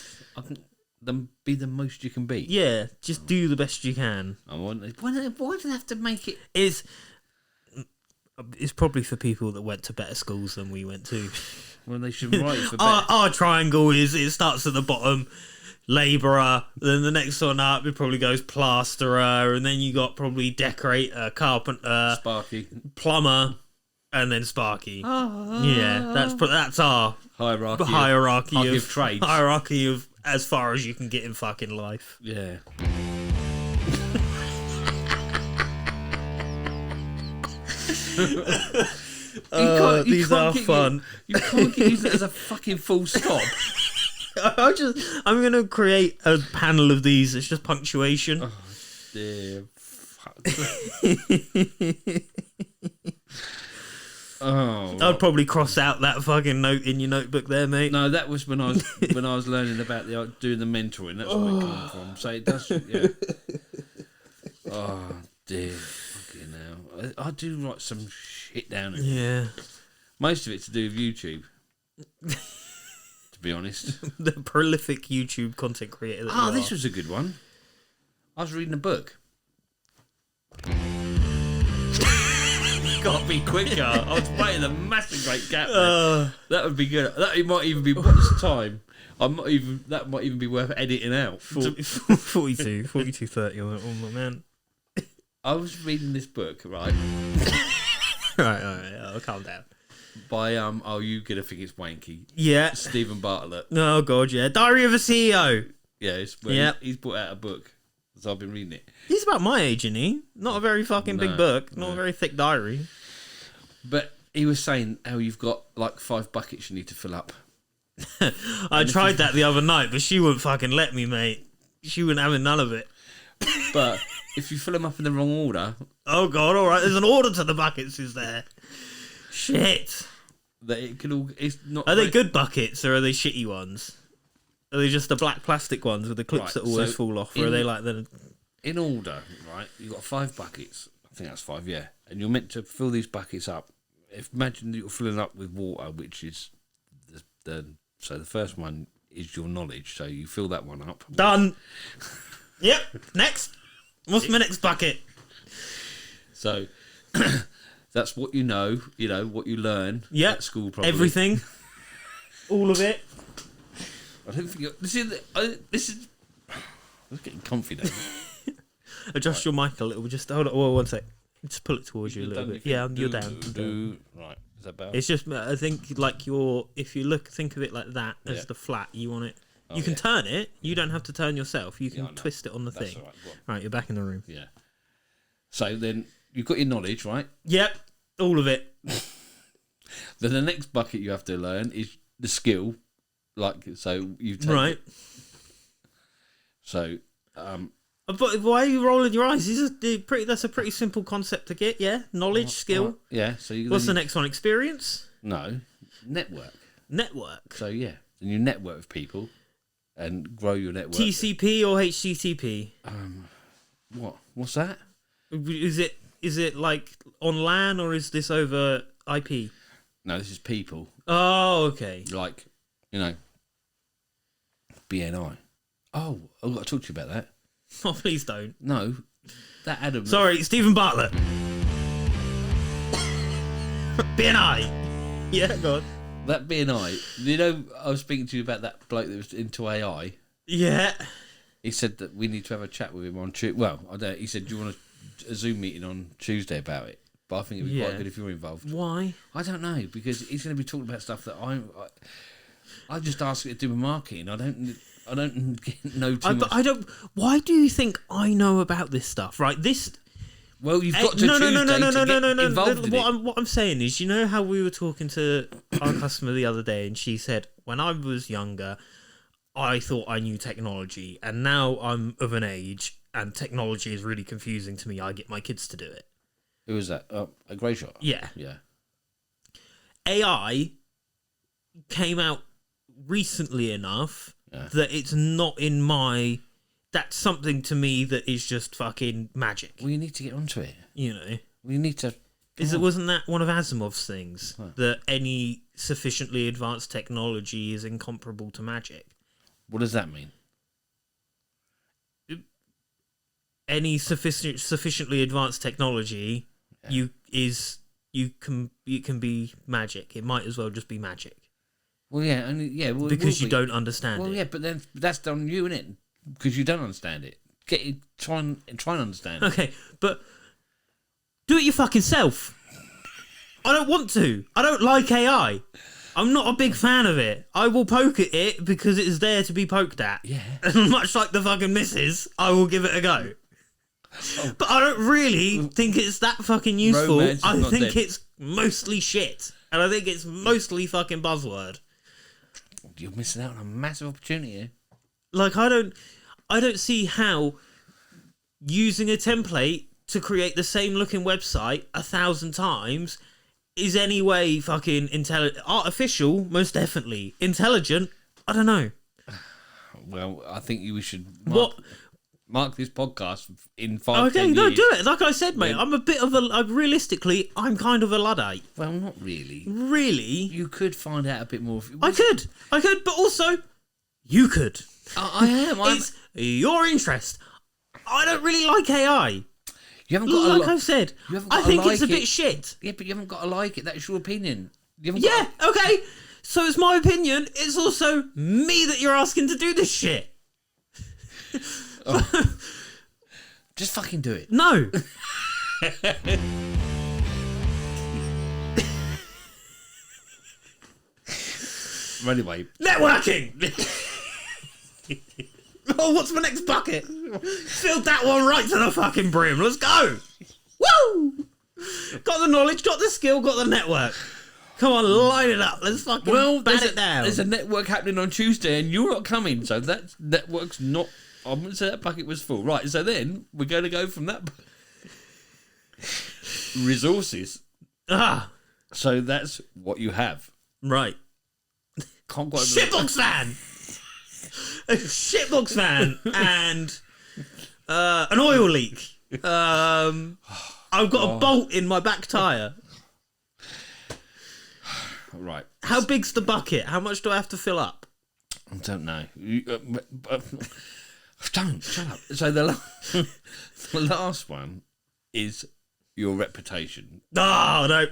Be the most you can be. Yeah, just do the best you can. Why do they have to make it? It's probably for people that went to better schools than we went to. Well, they should write it for better. Our triangle it starts at the bottom, labourer, then the next one up it probably goes plasterer, and then you got probably decorator, carpenter, Sparky, plumber, and then Sparky. Yeah, that's our hierarchy of trades. Hierarchy of as far as you can get in fucking life. Yeah. These are fun. You can't use it as a fucking full stop. I'm gonna create a panel of these. It's just punctuation. Oh dear. Fuck. Oh, I'd probably cross out that fucking note in your notebook there, mate. No, that was when I was learning about doing the mentoring. That's where it came from. So it does. Yeah. Oh dear. Fucking hell. I do write some shit down. Yeah. Most of it to do with YouTube. To be honest. The prolific YouTube content creator. This was a good one. I was reading a book. Gotta be quicker. I was waiting a massive great gap there. That would be good. That might even be what's the time? That might even be worth editing out. 42:30 on that one, man. I was reading this book, right? Right, I'll calm down. By you're gonna think it's wanky. Yeah. Stephen Bartlett. Oh god, yeah. Diary of a CEO. Yeah, he's put out a book. So I've been reading it. He's about my age, isn't he? Not a very fucking big book. Not a very thick diary. But he was saying how you've got like 5 buckets you need to fill up. I tried that the other night, but she wouldn't fucking let me, mate. She wouldn't have none of it. But if you fill them up in the wrong order... Oh god, alright, there's an order to the buckets, is there? Shit. That it could all... It's not. Are they good buckets, or are they shitty ones? Are they just the black plastic ones with the clips that always fall off, or are they like the... In order, right, you've got 5 buckets. I think that's 5, yeah. And you're meant to fill these buckets up. Imagine that you're filling up with water, which is so the first one is your knowledge. So you fill that one up. Done. Yep. Next. What's my next bucket? So that's what you know, what you learn at school probably. Everything. All of it. I don't think this is I'm getting comfy now. Adjust your mic a little. Just hold on. Oh, one sec. Just pull it towards you a little bit. Yeah, you're down. Right. Is that better? It's just, I think, like if you think of it like that as the flat, you want it. You can turn it. You don't have to turn yourself. You can twist it on the thing. All right. Right, you're back in the room. Yeah. So then you've got your knowledge, right? Yep, all of it. Then the next bucket you have to learn is the skill. Like, so you take right. So, but why are you rolling your eyes? That's a pretty simple concept to get. Yeah, knowledge, skill. Yeah. So what's the next one? Experience. No, network. Network. So yeah, then you network with people and grow your network. TCP or HTTP? What's that? Is it like on LAN or is this over IP? No, this is people. Oh, okay. Like, BNI. Oh, I've got to talk to you about that. Oh, please don't. No, that Adam. Sorry, Stephen Bartlett. BNI. Yeah, go on. That BNI. You know, I was speaking to you about that bloke that was into AI. Yeah. He said that we need to have a chat with him on Tuesday. Well, I don't. He said, "Do you want a Zoom meeting on Tuesday about it?" But I think it'd be quite good if you're involved. Why? I don't know, because he's going to be talking about stuff that I just ask it to do with marketing. I don't know too much. I don't. Why do you think I know about this stuff? Right. This. Well, you've got to Tuesday to get involved in it. What I'm saying is, you know how we were talking to our customer the other day, and she said, when I was younger, I thought I knew technology, and now I'm of an age, and technology is really confusing to me. I get my kids to do it. Who was that? A grey shot? Yeah. Yeah. AI came out recently enough that it's not in my... That's something to me that is just fucking magic. Well, you need to get onto it. You know? We need to... Wasn't that one of Asimov's things? Huh. That any sufficiently advanced technology is incomparable to magic. What does that mean? Any sufficiently advanced technology, you can be magic. It might as well just be magic. Well, yeah, well, because you don't understand it. Well, yeah, but then that's done you, innit? Because you don't understand it. Try and understand it. Okay, but do it your fucking self. I don't want to. I don't like AI. I'm not a big fan of it. I will poke at it because it is there to be poked at. Yeah. And much like the fucking missus, I will give it a go. Oh. But I don't really think it's that fucking useful. I think it's mostly shit. And I think it's mostly fucking buzzword. You're missing out on a massive opportunity here. Like, I don't see how using a template to create the same looking website 1,000 times is any way fucking artificial, most definitely. Intelligent, I don't know. Well, I think we should mark this podcast in 5 Okay, 10 no, years. do it. Like I said, mate, I'm a bit of realistically, I'm kind of a Luddite. Well, not really. Really? You could find out a bit more. I could, but also, you could. I am. It's your interest. I don't really like AI. You haven't got I've said, I think it's a bit shit. Yeah, but you haven't got to like it. That's your opinion. Okay. So it's my opinion. It's also me that you're asking to do this shit. Just fucking do it. No. Anyway. Networking! Oh, what's my next bucket? Filled that one right to the fucking brim. Let's go. Woo! Got the knowledge, got the skill, got the network. Come on, line it up. Let's fucking bat it down. There's a network happening on Tuesday and you're not coming, so that network's not... I wouldn't say that bucket was full. Right, so then we're going to go from that... resources. So that's what you have. Right. Can't quite... Shitbox fan! A shitbox fan and an oil leak. I've got a bolt in my back tyre. Right. How big's the bucket? How much do I have to fill up? I don't know. Don't shut up. So the last one is your reputation. Oh no.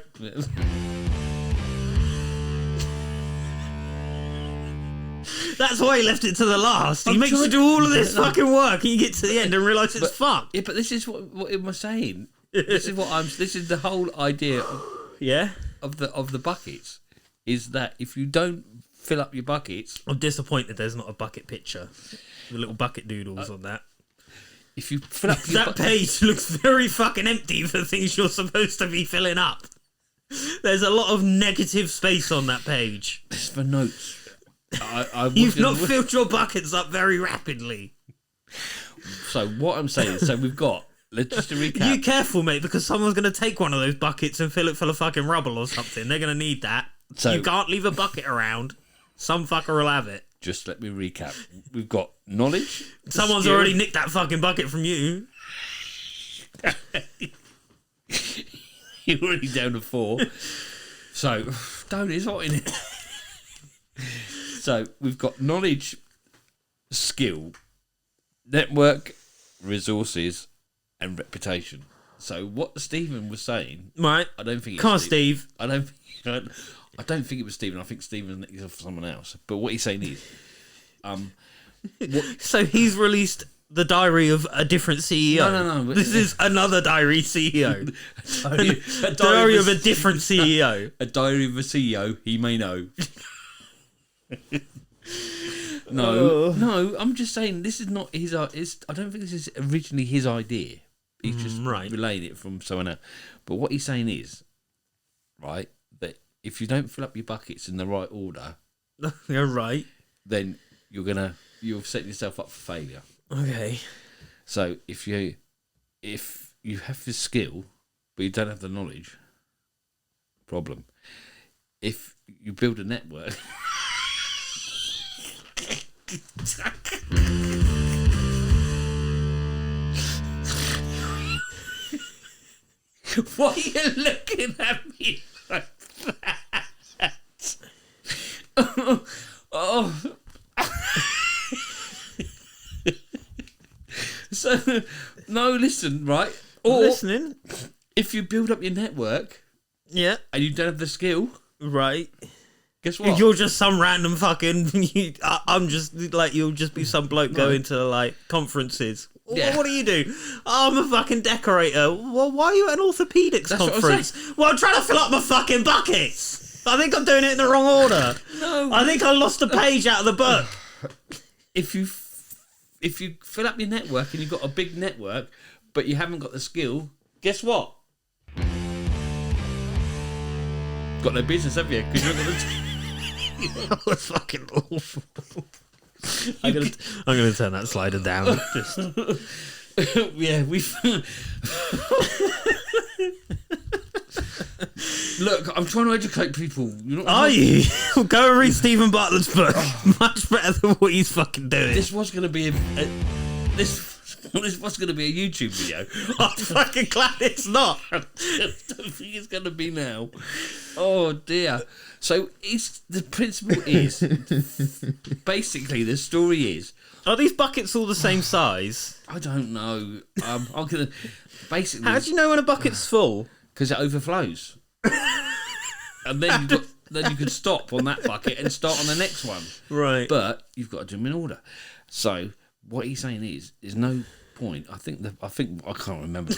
That's why he left it to the last. He makes you do all of this fucking work, and you get to the end and realise it's fucked. Yeah, but this is what am I saying? This is the whole idea. Of the buckets is that if you don't fill up your buckets, I'm disappointed there's not a bucket picture with little bucket doodles on that. If you fill up that page looks very fucking empty for things you're supposed to be filling up. There's a lot of negative space on that page. It's for notes. You've not filled your buckets up very rapidly. So what I'm saying is, we've got, let's just recap. You careful, mate, because someone's going to take one of those buckets and fill it full of fucking rubble or something. They're going to need that. So you can't leave a bucket around. Some fucker will have it. Just let me recap. We've got knowledge. Someone's already nicked that fucking bucket from you. You're already down to 4. So, it's hot in it. So, we've got knowledge, skill, network, resources, and reputation. So what Stephen was saying, Right. I don't think. Come on, Steve. I don't think it was Stephen. I think Stephen is of someone else. But what he's saying is, So he's released the diary of a different CEO. No. This is another diary CEO. a Diary of a different CEO. A diary of a CEO he may know. No, I'm just saying this is not his. I don't think this is originally his idea. He's just relaying it from someone else. But what he's saying is, right, that if you don't fill up your buckets in the right order, You're right. then you'll set yourself up for failure. Okay. So if you have the skill but you don't have the knowledge, problem. If you build a network. Why are you looking at me like that? Oh. So, no, listen, right? Or Listening. if you build up your network Yeah. and you don't have the skill, Right. guess what? You're just some random fucking. I'm just like you'll just be some bloke going to like conferences. Yeah. What do you do? Oh, I'm a fucking decorator. Well, why are you at an orthopedics That's what I'm conference? Well, I'm trying to fill up my fucking buckets. I think I'm doing it in the wrong order. No. I think I lost a page out of the book. If you fill up your network and you've got a big network, but you haven't got the skill, guess what? Got no business, have you? Because you've got the. That was fucking awful. I'm gonna turn that slider down. Just Yeah, Look, I'm trying to educate people. are you? Go and read Stephen Bartlett's book. Much better than what he's fucking doing. This was going to be this was going to be a YouTube video. I'm fucking glad it's not. I don't think it's going to be now. Oh dear. So the principle is basically the story is. Are these buckets all the same size? I don't know. I'm gonna basically. How do you know when a bucket's full? Because it overflows, and then you can stop on that bucket and start on the next one. Right. But you've got to do them in order. So what he's saying is, there's no point. I think I can't remember.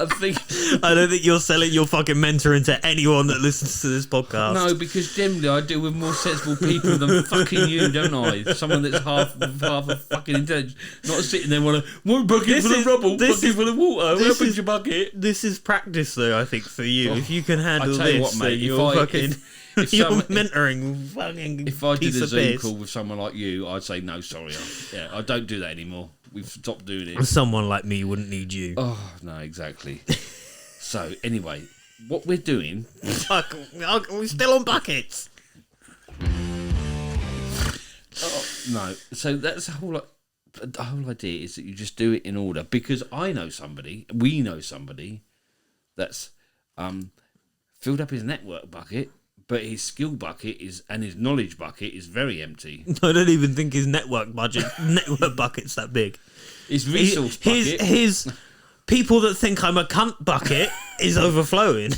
I don't think you're selling your fucking mentoring to anyone that listens to this podcast. No, because generally I deal with more sensible people than fucking you, don't I? Someone that's half a fucking intelligent, not sitting there one bucket full of rubble, bucket full of water. What happens your bucket? This is practice, though. I think for you, if you can handle I tell you this, what, mate, then you're fucking. if you're someone- mentoring fucking. If I did piece a of Zoom piss. call with someone like you, I'd say no, sorry. I don't do that anymore. We've stopped doing it. Someone like me wouldn't need you. Oh no, exactly. So anyway, what we're doing. Fuck, we're still on buckets. No, so that's the whole idea is that you just do it in order, because we know somebody that's filled up his network bucket, but his skill bucket and his knowledge bucket is very empty. I don't even think his network bucket's that big. His resource bucket. His people that think I'm a cunt bucket is overflowing.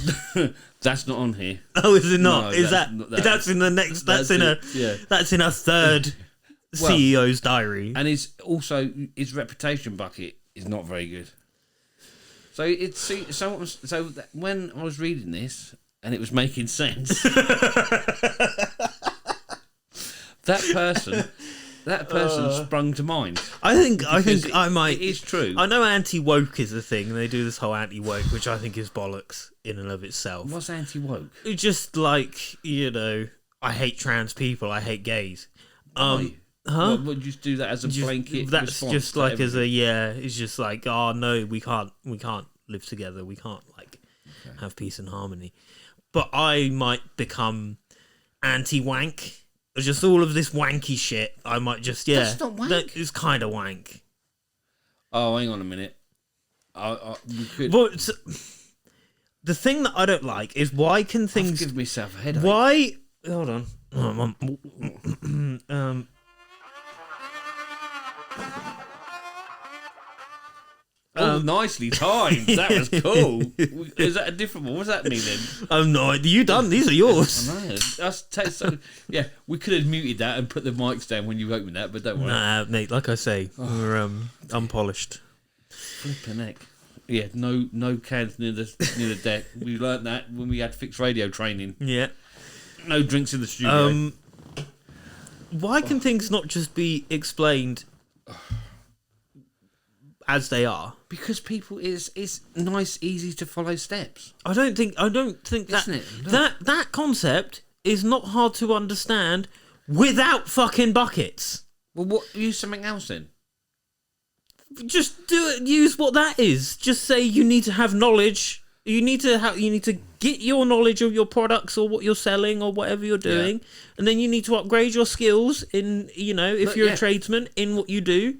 That's not on here. Oh, is it not? No, is that's in the next? That's in a third CEO's diary. And his reputation bucket is not very good. So when I was reading this and it was making sense, that person sprung to mind. I think I might. It is true. I know anti-woke is a thing. They do this whole anti-woke, which I think is bollocks in and of itself. What's anti-woke? It's just like, I hate trans people. I hate gays. Why? Huh? Would you just do that as a blanket? That's response just to like everything? It's just like, oh no, we can't live together. We can't have peace and harmony. But I might become anti-wank. Just all of this wanky shit. I might just That's not wank. It's kind of wank. Oh, hang on a minute. We could. But the thing that I don't like is why can things I've given myself a headache. Why? Hold on. Oh, nicely timed. That was cool. Is that a different one? What does that mean then? I'm not. You done? These are yours. I know. So, yeah, we could have muted that and put the mics down when you opened that, but don't worry. Nah, mate. Like I say, we're unpolished. Flipping heck. Yeah, no cans near the deck. We learnt that when we had fixed radio training. Yeah. No drinks in the studio. Why can things not just be explained as they are? Because people it's nice, easy to follow steps. I don't think that Isn't it? No. that concept is not hard to understand without fucking buckets. Well, what use something else then? Just do it. Use what that is. Just say you need to have knowledge. You need to get your knowledge of your products or what you're selling or whatever you're doing, and then you need to upgrade your skills in if you're a tradesman in what you do.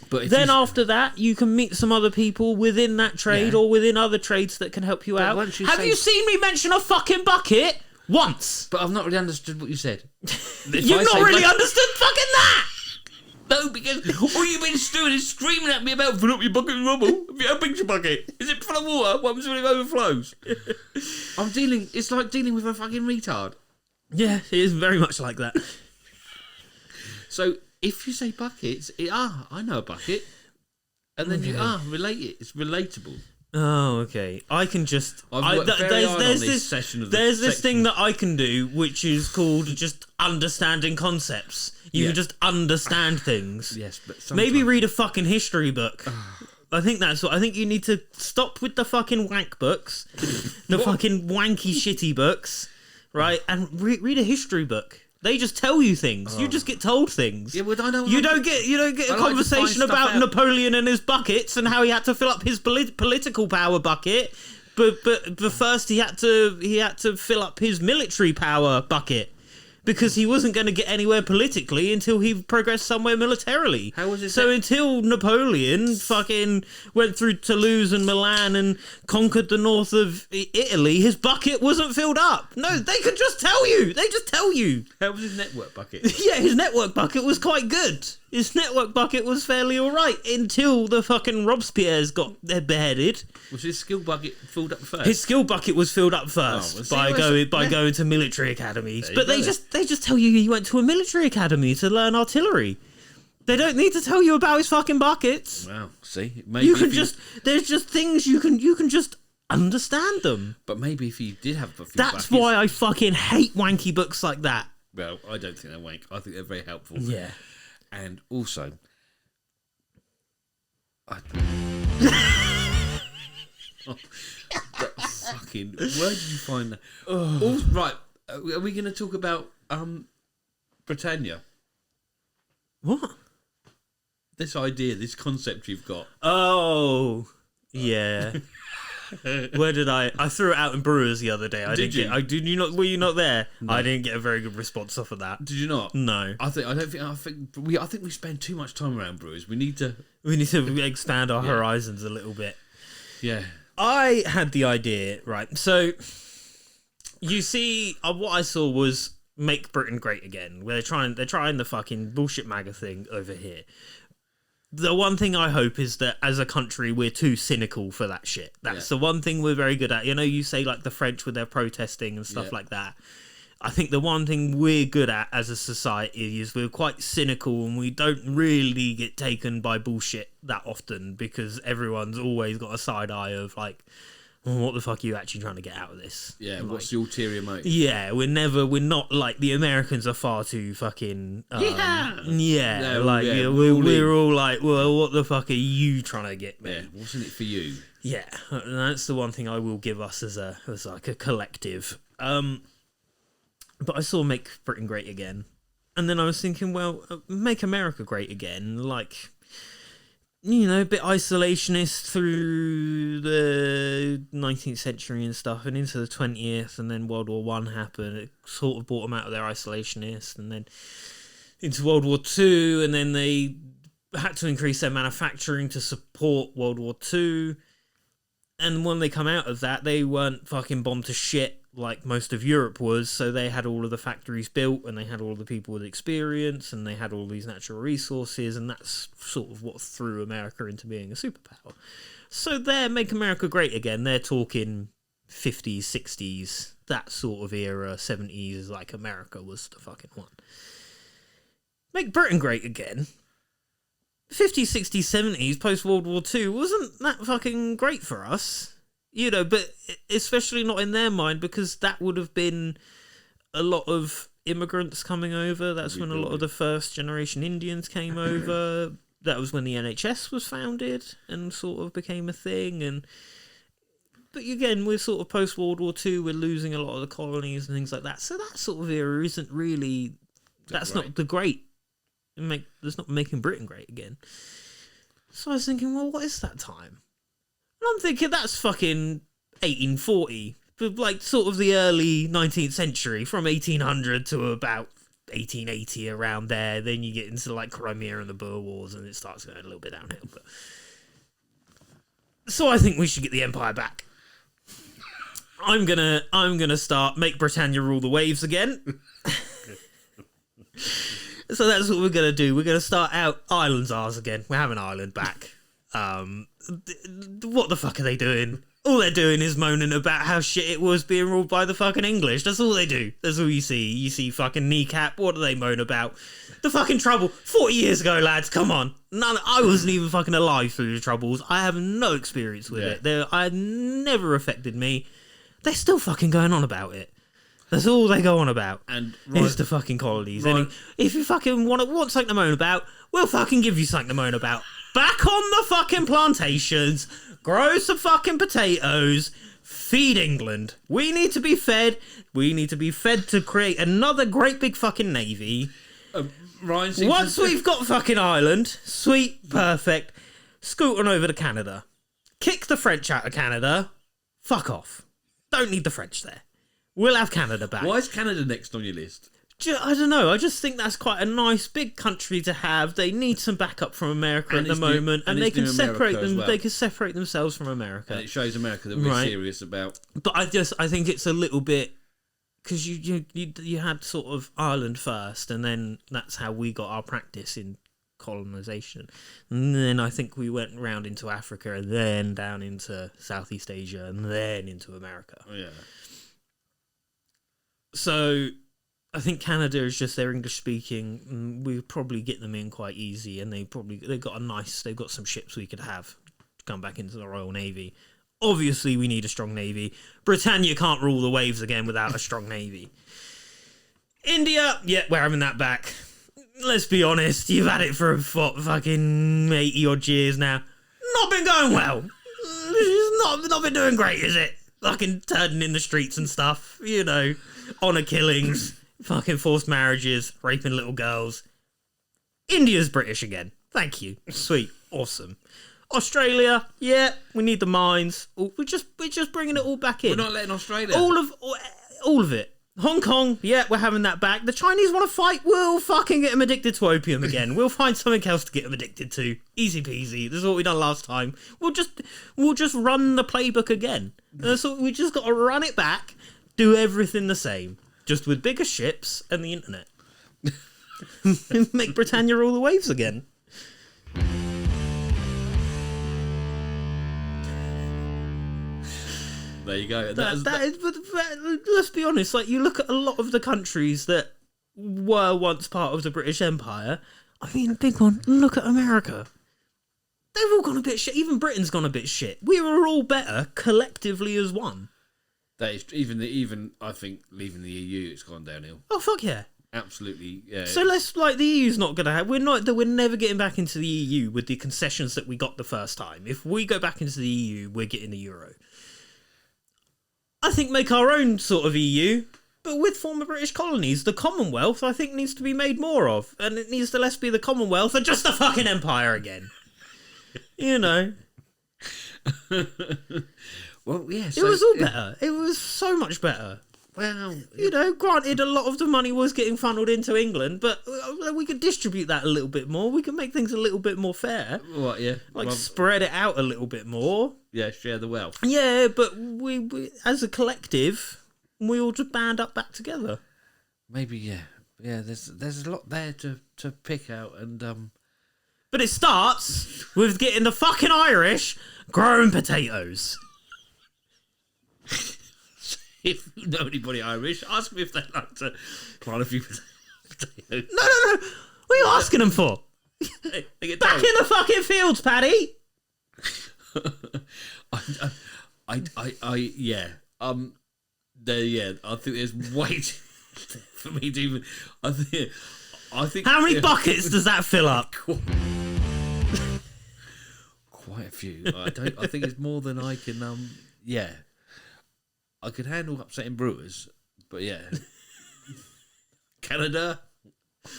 But then after that, you can meet some other people within that trade or within other trades that can help you out. Have you seen me mention a fucking bucket once? But I've not really understood what you said. You've not really understood fucking that. No, because all you've been doing is screaming at me about fill up your bucket with rubble. Have you had a picture bucket? Is it full of water? What happens when it overflows? It's like dealing with a fucking retard. Yeah, it is very much like that. So, if you say buckets, I know a bucket. And then relate it. It's relatable. Oh, okay. I can just... There's this thing that I can do, which is called just understanding concepts. You can just understand things. Yes, but sometimes... Maybe read a fucking history book. I think you need to stop with the fucking wank books, the fucking wanky shitty books, right? And read a history book. They just tell you things. You just get told things. Yeah, but you don't get a conversation about Napoleon and his buckets and how he had to fill up his political power bucket. But first he had to fill up his military power bucket. Because he wasn't going to get anywhere politically until he progressed somewhere militarily. How was it? So until Napoleon fucking went through Toulouse and Milan and conquered the north of Italy, his bucket wasn't filled up. No, they could just tell you. They just tell you. How was his network bucket? Yeah, his network bucket was quite good. His network bucket was fairly alright until the fucking Robespierres got beheaded. Was his skill bucket filled up first? His skill bucket was filled up first by going to military academies. But they just tell you he went to a military academy to learn artillery. They don't need to tell you about his fucking buckets. Wow, see, maybe there's just things you can just understand them. But maybe if you did have a few That's why I fucking hate wanky books like that. Well, I don't think they're wank. I think they're very helpful. Yeah. And also, fucking, where did you find that? Right, are we going to talk about Britannia? What? This idea, this concept you've got. Oh, yeah. Where did I threw it out in Brewers the other day. Were you not there? No. I didn't get a very good response off of that. Did you not? No. I think we spend too much time around Brewers. We need to expand our horizons a little bit. Yeah. I had the idea, right? So you see, what I saw was Make Britain Great Again. Where they're trying the fucking bullshit MAGA thing over here. The one thing I hope is that as a country we're too cynical for that shit. That's the one thing we're very good at. You say like the French with their protesting and stuff like that. I think the one thing we're good at as a society is we're quite cynical and we don't really get taken by bullshit that often because everyone's always got a side eye of like, well, what the fuck are you actually trying to get out of this? Yeah, like, what's the ulterior motive? Yeah, we're not like the Americans are far too fucking we're all like, well, what the fuck are you trying to get me? Yeah, wasn't it for you? Yeah, and that's the one thing I will give us as like a collective. But I saw Make Britain Great Again, and then I was thinking, well, Make America Great Again, like, a bit isolationist through the 19th century and stuff, and into the 20th, and then World War One happened. It sort of brought them out of their isolationist, and then into World War Two, and then they had to increase their manufacturing to support World War Two. And when they come out of that, they weren't fucking bombed to shit like most of Europe was, so they had all of the factories built, and they had all the people with experience, and they had all these natural resources, and that's sort of what threw America into being a superpower. So they're Make America Great Again. They're talking 50s, 60s, that sort of era, 70s, like America was the fucking one. Make Britain Great Again. 50s, 60s, 70s, post-World War II, wasn't that fucking great for us? You know, but especially not in their mind, because that would have been a lot of immigrants coming over. That's when a lot of the first generation Indians came over. That was when the NHS was founded and sort of became a thing. But again, we're sort of post-World War II, we're losing a lot of the colonies and things like that. So that sort of era isn't really... That's not the great... That's not making Britain great again. So I was thinking, well, what is that time? And I'm thinking that's fucking 1840, but like sort of the early 19th century, from 1800 to about 1880, around there. Then you get into like Crimea and the Boer Wars, and it starts going a little bit downhill. But so I think we should get the empire back. I'm gonna start Make Britannia Rule the Waves again. So that's what we're gonna do. We're gonna start out Ireland's ours again. We're having Ireland back. What the fuck are they doing? All they're doing is moaning about how shit it was being ruled by the fucking English. That's all they do. That's all you see. You see fucking Kneecap. What do they moan about? The fucking Trouble. 40 years ago, lads. Come on. I wasn't even fucking alive through the Troubles. I have no experience with it. It never affected me. They're still fucking going on about it. That's all they go on about. And is the fucking colonies. And if you fucking want something to moan about, we'll fucking give you something to moan about. Back on the fucking plantations, grow some fucking potatoes, feed England. We need to be fed. We need to be fed to create another great big fucking navy. Once we've got fucking Ireland, sweet, perfect, scoot on over to Canada. Kick the French out of Canada. Fuck off. Don't need the French there. We'll have Canada back. Why is Canada next on your list? I don't know. I just think that's quite a nice big country to have. They need some backup from America at the moment, and they can separate them. Well. They can separate themselves from America. And it shows America that we're serious about. But I think it's a little bit because you had sort of Ireland first, and then that's how we got our practice in colonization. And then I think we went round into Africa, and then down into Southeast Asia, and then into America. Oh yeah. So I think Canada is just their English speaking. We probably get them in quite easy, and they've got some ships we could have come back into the Royal Navy. Obviously, we need a strong navy. Britannia can't rule the waves again without a strong navy. India, yeah, we're having that back. Let's be honest, you've had it for fucking 80 odd years now. Not been going well. It's not been doing great, is it? Fucking turning in the streets and stuff, you know. Honour killings, fucking forced marriages, raping little girls. India's British again. Thank you. Sweet. Awesome. Australia, yeah, we need the mines. We're just bringing it all back in. We're not letting Australia. All of it. Hong Kong, yeah, we're having that back. The Chinese want to fight, we'll fucking get them addicted to opium again. We'll find something else to get them addicted to. Easy peasy. This is what we done last time. We'll just run the playbook again. We just got to run it back. Do everything the same, just with bigger ships and the internet. Make Britannia rule the waves again. There you go. But let's be honest. Like, you look at a lot of the countries that were once part of the British Empire. I mean, big one. Look at America. They've all gone a bit shit. Even Britain's gone a bit shit. We were all better collectively as one. That is even I think leaving the EU, it's gone downhill. Oh fuck yeah! Absolutely, yeah. So the EU's not gonna have. We're never getting back into the EU with the concessions that we got the first time. If we go back into the EU, we're getting the euro. I think make our own sort of EU, but with former British colonies. The Commonwealth, I think, needs to be made more of, and it needs to less be the Commonwealth and just the fucking Empire again. You know. Well, yeah. It was all better. It was so much better. Well, You know, granted, a lot of the money was getting funneled into England, but we could distribute that a little bit more. We can make things a little bit more fair. what? Yeah, Like, spread it out a little bit more. yeah, share the wealth. Yeah, but we as a collective, we all just band up back together. Maybe, yeah. There's a lot there to pick out, and But it starts with getting the fucking Irish growing potatoes. if you know anybody Irish, ask me if they'd like to plant a few potatoes. No. What are you asking them for? They get Back told. in the fucking fields, Paddy. Yeah. I think there's way too for me to even. I think. How many buckets does that fill up? Quite a few. I think it's more than I can. Yeah. I could handle upsetting brewers, but yeah. Canada,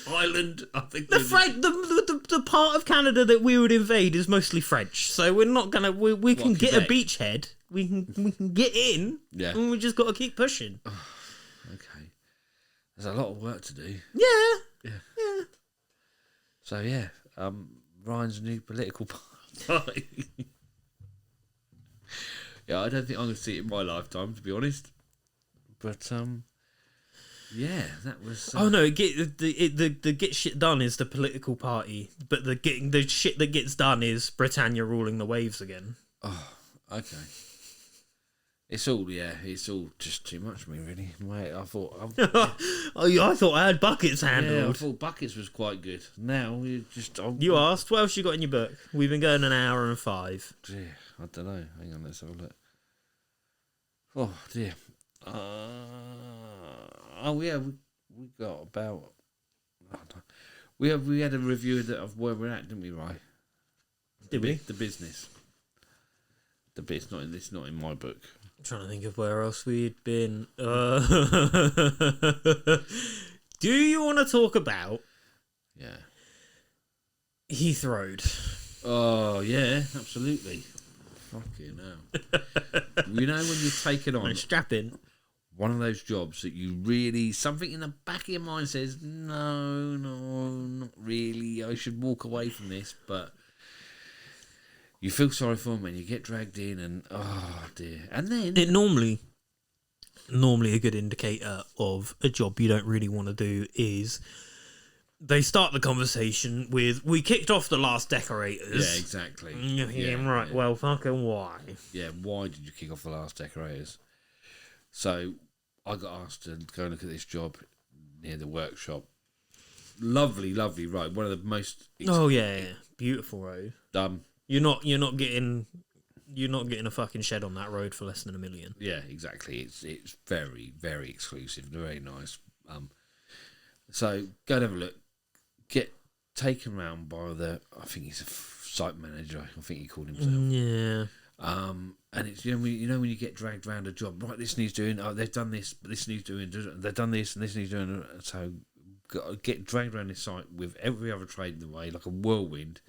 Ireland. I think The part of Canada that we would invade is mostly French, so we're not gonna. We can get a Quebec? beachhead. We can get in. Yeah. And we just got to keep pushing. Okay. There's a lot of work to do. Yeah. So yeah, Ryan's new political party. Yeah, I don't think I'm going to see it in my lifetime, to be honest. But yeah, that was. Oh no! The get shit done is the political party, but the shit that gets done is Britannia ruling the waves again. Oh, okay. It's all just too much for me, really. Mate, I thought. I thought I had buckets Yeah, I handled. thought buckets was quite good. Now you just. You asked. What else you got in your book? We've been going an hour and 5. Dear, I don't know. Hang on, let's have a look. Oh dear. Oh yeah, we got about. We had a review of where we're at, didn't we, Ryan? Did we? The business. The bit's not in this. Not in my book. I'm trying to think of where else we'd been. Do you want to talk about Yeah. Heathrow? Oh yeah, absolutely. Fucking hell. You know when you're taking on Strapping. one of those jobs that you really, something in the back of your mind says, no, not really, I should walk away from this, but you feel sorry for them and you get dragged in and, oh dear. And then... It normally a good indicator of a job you don't really want to do is they start the conversation with, we kicked off the last Decorators. Yeah, exactly. Yeah, right, well, fucking why? Yeah, why did you kick off the last Decorators? So I got asked to go and look at this job near the workshop. Lovely, lovely road. One of the most. Oh yeah, beautiful road. You're not getting a fucking shed on that road for less than $1 million. Yeah, exactly. It's very, very exclusive. Very nice. So go and have a look. Get taken round by I think he's a site manager. I think he called himself. Yeah. And it's when you get dragged around a job, right? This needs doing. Oh, they've done this, but this needs doing. They've done this, and this needs doing. So get dragged around this site with every other trade in the way, like a whirlwind.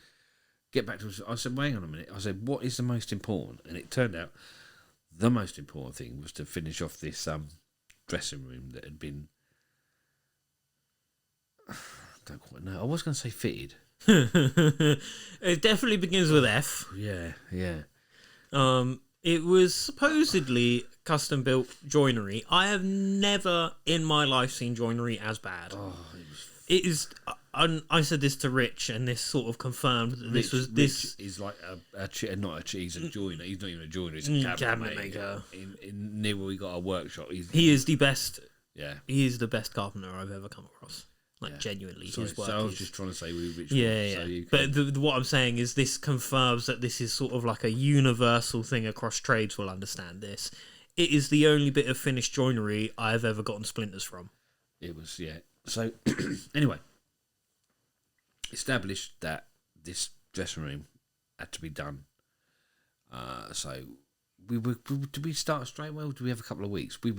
Get back to. I said, wait on a minute. I said, what is the most important? And it turned out the most important thing was to finish off this dressing room that had been. I don't quite know. I was going to say fitted. It definitely begins with F. Yeah. It was supposedly custom built joinery. I have never in my life seen joinery as bad. Oh, it is. I said this to Rich, and this sort of confirmed that Rich is like he's a joiner. He's not even a joiner. He's a cabinet maker. In near where we got our workshop. He is the best. Yeah, he is the best carpenter I've ever come across. Like genuinely, his work. So I was just trying to say Rich. Yeah. So but what I'm saying is this confirms that this is sort of like a universal thing across trades. Will understand this. It is the only bit of finished joinery I've ever gotten splinters from. It was So anyway, established that this dressing room had to be done. So did we start straight away, or did we have a couple of weeks? We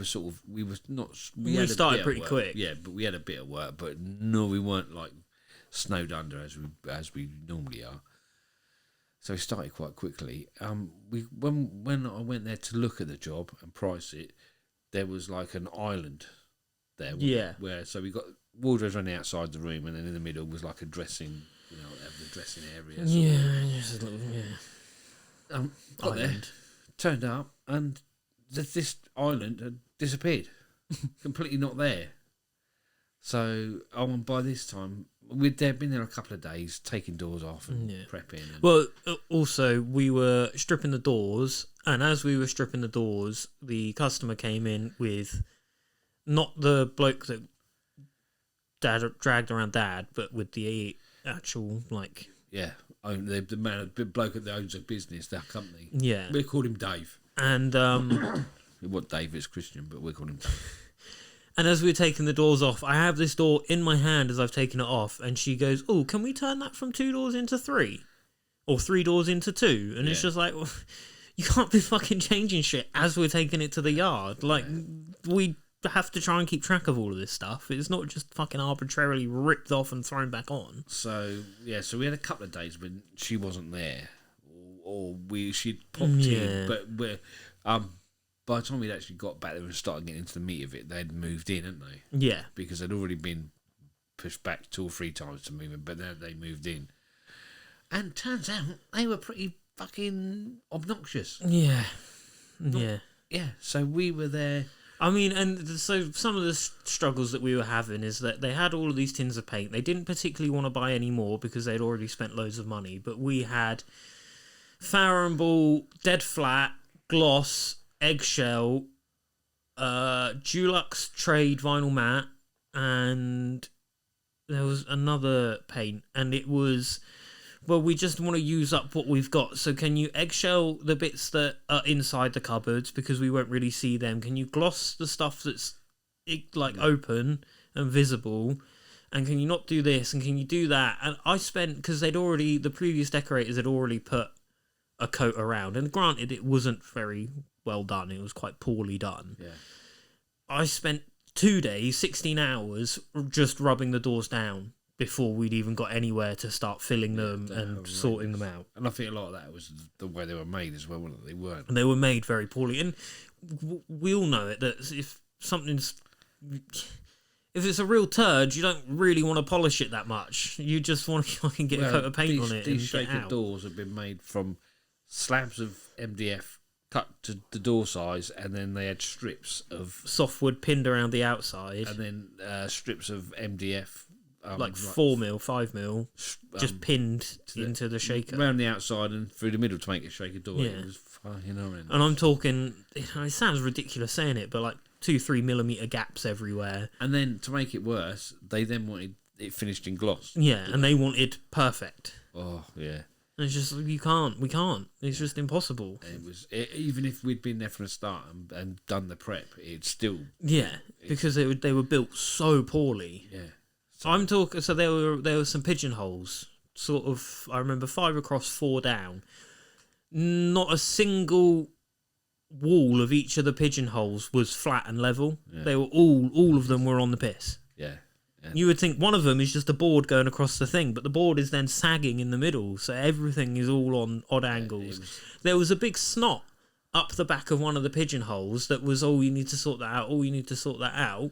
started pretty quick. Yeah, but we had a bit of work, but no, we weren't like snowed under as we normally are. So we started quite quickly. When I went there to look at the job and price it, there was like an island there. Yeah. Where so we got wardrobes on the outside the room, and then in the middle was like a dressing, the dressing area. Just a little, Got there, island. turned up, and this island had disappeared, completely not there. So by this time we'd been there a couple of days, taking doors off and prepping. And Well, also we were stripping the doors, and as we were stripping the doors, the customer came in with not the bloke that Dad dragged around Dad, but with the actual the man, the bloke that owns a business, that company. Yeah, We called him Dave. and What Dave is Christian, but we call him Dave. And as we're taking the doors off, I have this door in my hand as I've taken it off, and she goes, "Oh, can we turn that from 2 doors into 3? Or 3 doors into 2? And it's just like, well, you can't be fucking changing shit as we're taking it to the yard. Like, we have to try and keep track of all of this stuff. It's not just fucking arbitrarily ripped off and thrown back on. So we had a couple of days when she wasn't there, or she'd popped in, but by the time we'd actually got back there and started getting into the meat of it, they'd moved in, hadn't they? Yeah. Because they'd already been pushed back 2 or 3 times to move in, but now they moved in. And turns out they were pretty fucking obnoxious. Yeah. Yeah, so we were there. I mean, and so some of the struggles that we were having is that they had all of these tins of paint. They didn't particularly want to buy any more because they'd already spent loads of money. But we had Farrow & Dead Flat, Gloss, Eggshell, Dulux Trade Vinyl Matte, and there was another paint, and it was, well, we just want to use up what we've got, so can you eggshell the bits that are inside the cupboards, because we won't really see them? Can you gloss the stuff that's open and visible, and can you not do this, and can you do that? And I spent, because the previous decorators had already put a coat around, and granted it wasn't very well done, it was quite poorly done. Yeah. I spent 2 days, 16 hours just rubbing the doors down before we'd even got anywhere to start filling them and sorting them out. And I think a lot of that was the way they were made as well, weren't they? They weren't. And they were made very poorly, and we all know it, that if it's a real turd, you don't really want to polish it that much. You just want to fucking get a coat of paint on it and These get shaker out. doors have been made from slabs of MDF cut to the door size, and then they had strips of Softwood pinned around the outside, and then strips of MDF, 4mm, 5mm, just pinned into the shaker around the outside and through the middle to make a shaker door. Yeah. It was fucking horrendous. And I'm talking, it sounds ridiculous saying it, but 2-3 millimeter gaps everywhere. And then to make it worse, they then wanted it finished in gloss. Yeah, and they wanted perfect. Oh yeah. And it's just, we can't. It's just impossible. And even if we'd been there from the start and done the prep, it's still... Yeah, because they were built so poorly. Yeah. So I'm talking, so there were some pigeonholes, sort of, I remember 5 across, 4 down. Not a single wall of each of the pigeonholes was flat and level. Yeah. They were all of them were on the piss. Yeah. You would think one of them is just a board going across the thing, but the board is then sagging in the middle, so everything is all on odd angles. There was a big snot up the back of one of the pigeonholes that was, oh, you need to sort that out.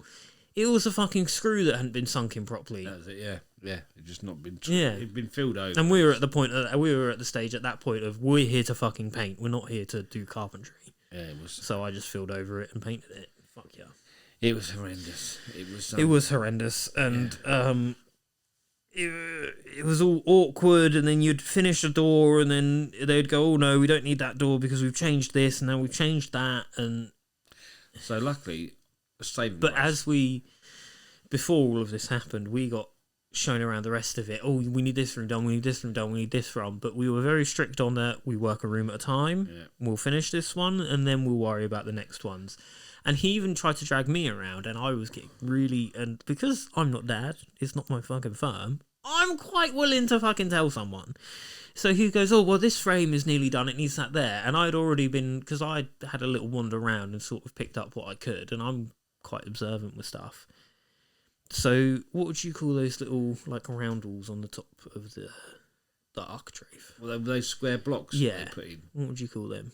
It was a fucking screw that hadn't been sunk in properly. That was it, yeah. Yeah, it just not been... Yeah. It'd been filled over. And we were at the stage at that point of, we're here to fucking paint, we're not here to do carpentry. Yeah, it was... So I just filled over it and painted it. Fuck yeah. It was horrendous. It was horrendous, and it was all awkward. And then you'd finish a door, and then they'd go, "Oh no, we don't need that door because we've changed this, and now we've changed that." And so luckily, But before all of this happened, we got shown around the rest of it. Oh, we need this room done. We need this room done. We need this room. But we were very strict on that. We work a room at a time. Yeah. We'll finish this one, and then we'll worry about the next ones. And he even tried to drag me around, and I was getting really... And because I'm not Dad, it's not my fucking firm, I'm quite willing to fucking tell someone. So he goes, oh, well, this frame is nearly done, it needs that there. And I'd already been... Because I had a little wander around and sort of picked up what I could, and I'm quite observant with stuff. So what would you call those little, roundels on the top of the architrave? Well, those square blocks Yeah. they put in. What would you call them?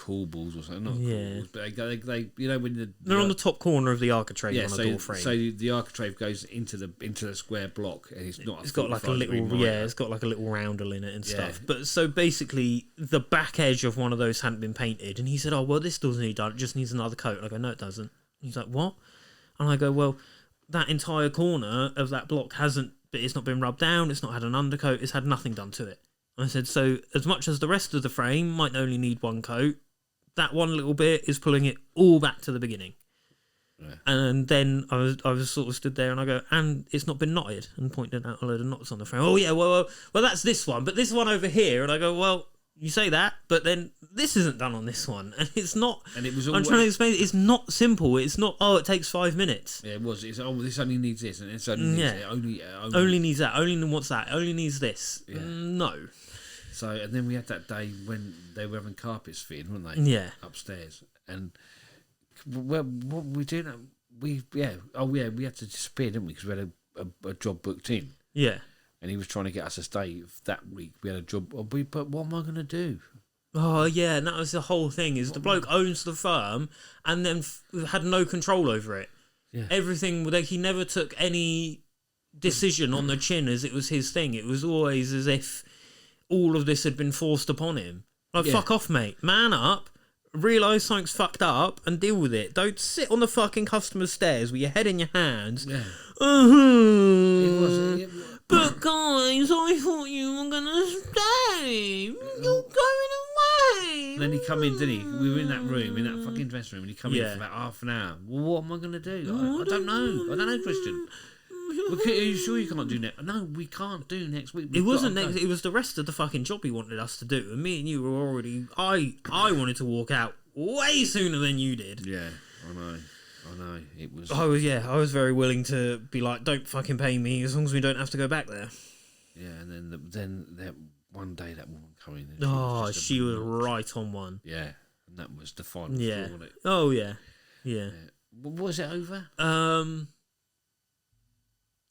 corbels or something. Not Yeah. corbels, but they you know when They're on the top corner of the architrave on a door frame. So the architrave goes into the square block, and it's not. It's got like a little it's got like a little roundel in it and stuff. But so basically, the back edge of one of those hadn't been painted, and he said, "Oh well, this doesn't need done. It just needs another coat." And I go, "No, it doesn't." He's like, "What?" And I go, "Well, that entire corner of that block hasn't. It's not been rubbed down. It's not had an undercoat. It's had nothing done to it." I said, "So as much as the rest of the frame might only need one coat, that one little bit is pulling it all back to the beginning." Yeah. And then I was sort of stood there and I go, "And it's not been knotted," and pointed out a load of knots on the frame. "Oh yeah, well, that's this one, but this one over here." And I go, "Well, you say that, but then this isn't done on this one, and it's not." And it was. I'm trying to explain. It's not simple. It's not. Oh, it takes 5 minutes. Yeah, it was. It's this only needs this, and it's only needs it. Only needs that. Only wants that. Only needs this. Yeah. No. So and then we had that day when they were having carpets fitted, weren't they? Yeah. Upstairs, and well, what we did, we had to disappear, didn't we? Because we had a job booked in. Yeah. And he was trying to get us to stay that week. We had a job. But what am I going to do? Oh, yeah. And that was the whole thing, is the bloke owns the firm and then had no control over it. Yeah. Everything, he never took any decision on the chin as it was his thing. It was always as if all of this had been forced upon him. Like, fuck off, mate. Man up. Realise something's fucked up and deal with it. Don't sit on the fucking customer's stairs with your head in your hands. Yeah. But guys, I thought you were gonna stay. You're going away. And then he come in, didn't he? We were in that room, in that fucking dressing room, and he come in for about half an hour. Well, what am I gonna do? I don't know, Christian. Are you sure you can't do next? No, we can't do next week. It wasn't next. It was the rest of the fucking job he wanted us to do, and me and you were already. I wanted to walk out way sooner than you did. Yeah, I know. It was. I was very willing to be like, don't fucking pay me as long as we don't have to go back there. Yeah, and then that one day that woman came in. And she was right on one. Yeah, and that was the final straw, wasn't it? Oh yeah. Was it over?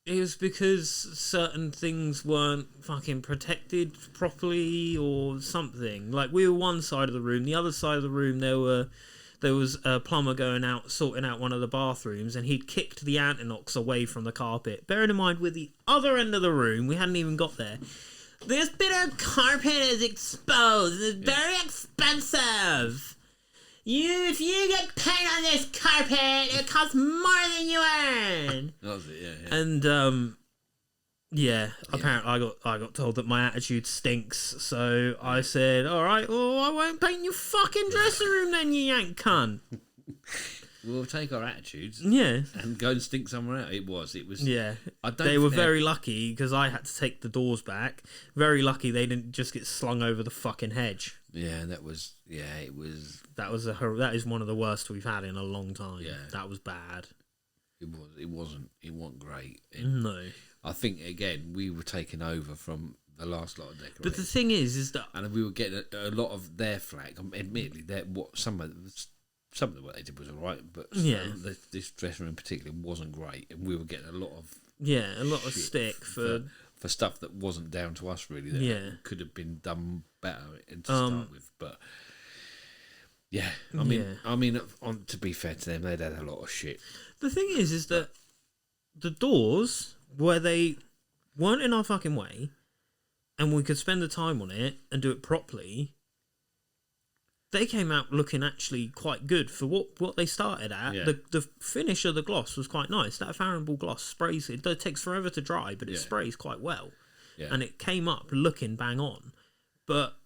It was because certain things weren't fucking protected properly or something. Like, we were one side of the room, the other side of the room there was a plumber going out, sorting out one of the bathrooms, and he'd kicked the anti-knocks away from the carpet. Bearing in mind, with the other end of the room, we hadn't even got there. This bit of carpet is exposed. It's very expensive. If you get paint on this carpet, it costs more than you earn. That was it, yeah. And apparently I got told that my attitude stinks, so I said, "All right, well, I won't paint your fucking dressing room then, you yank cunt." We'll take our attitudes, and go and stink somewhere else. It was. Yeah, they were very lucky because I had to take the doors back. Very lucky they didn't just get slung over the fucking hedge. Yeah, that was. Yeah, it was. That is one of the worst we've had in a long time. Yeah, that was bad. It was. It wasn't great. No. I think again we were taking over from the last lot of decorators. But the thing is that, and we were getting a lot of their flack. Admittedly, some of the work they did was alright, but this dressing room in particular wasn't great, and we were getting a lot of stick for stuff that wasn't down to us really. That could have been done better to start with, but. Yeah, I mean, to be fair to them, they'd had a lot of shit. The thing is that the doors, where they weren't in our fucking way, and we could spend the time on it and do it properly, they came out looking actually quite good for what they started at. Yeah. The finish of the gloss was quite nice. That Farrenball gloss sprays, it takes forever to dry, but it sprays quite well. Yeah. And it came up looking bang on. But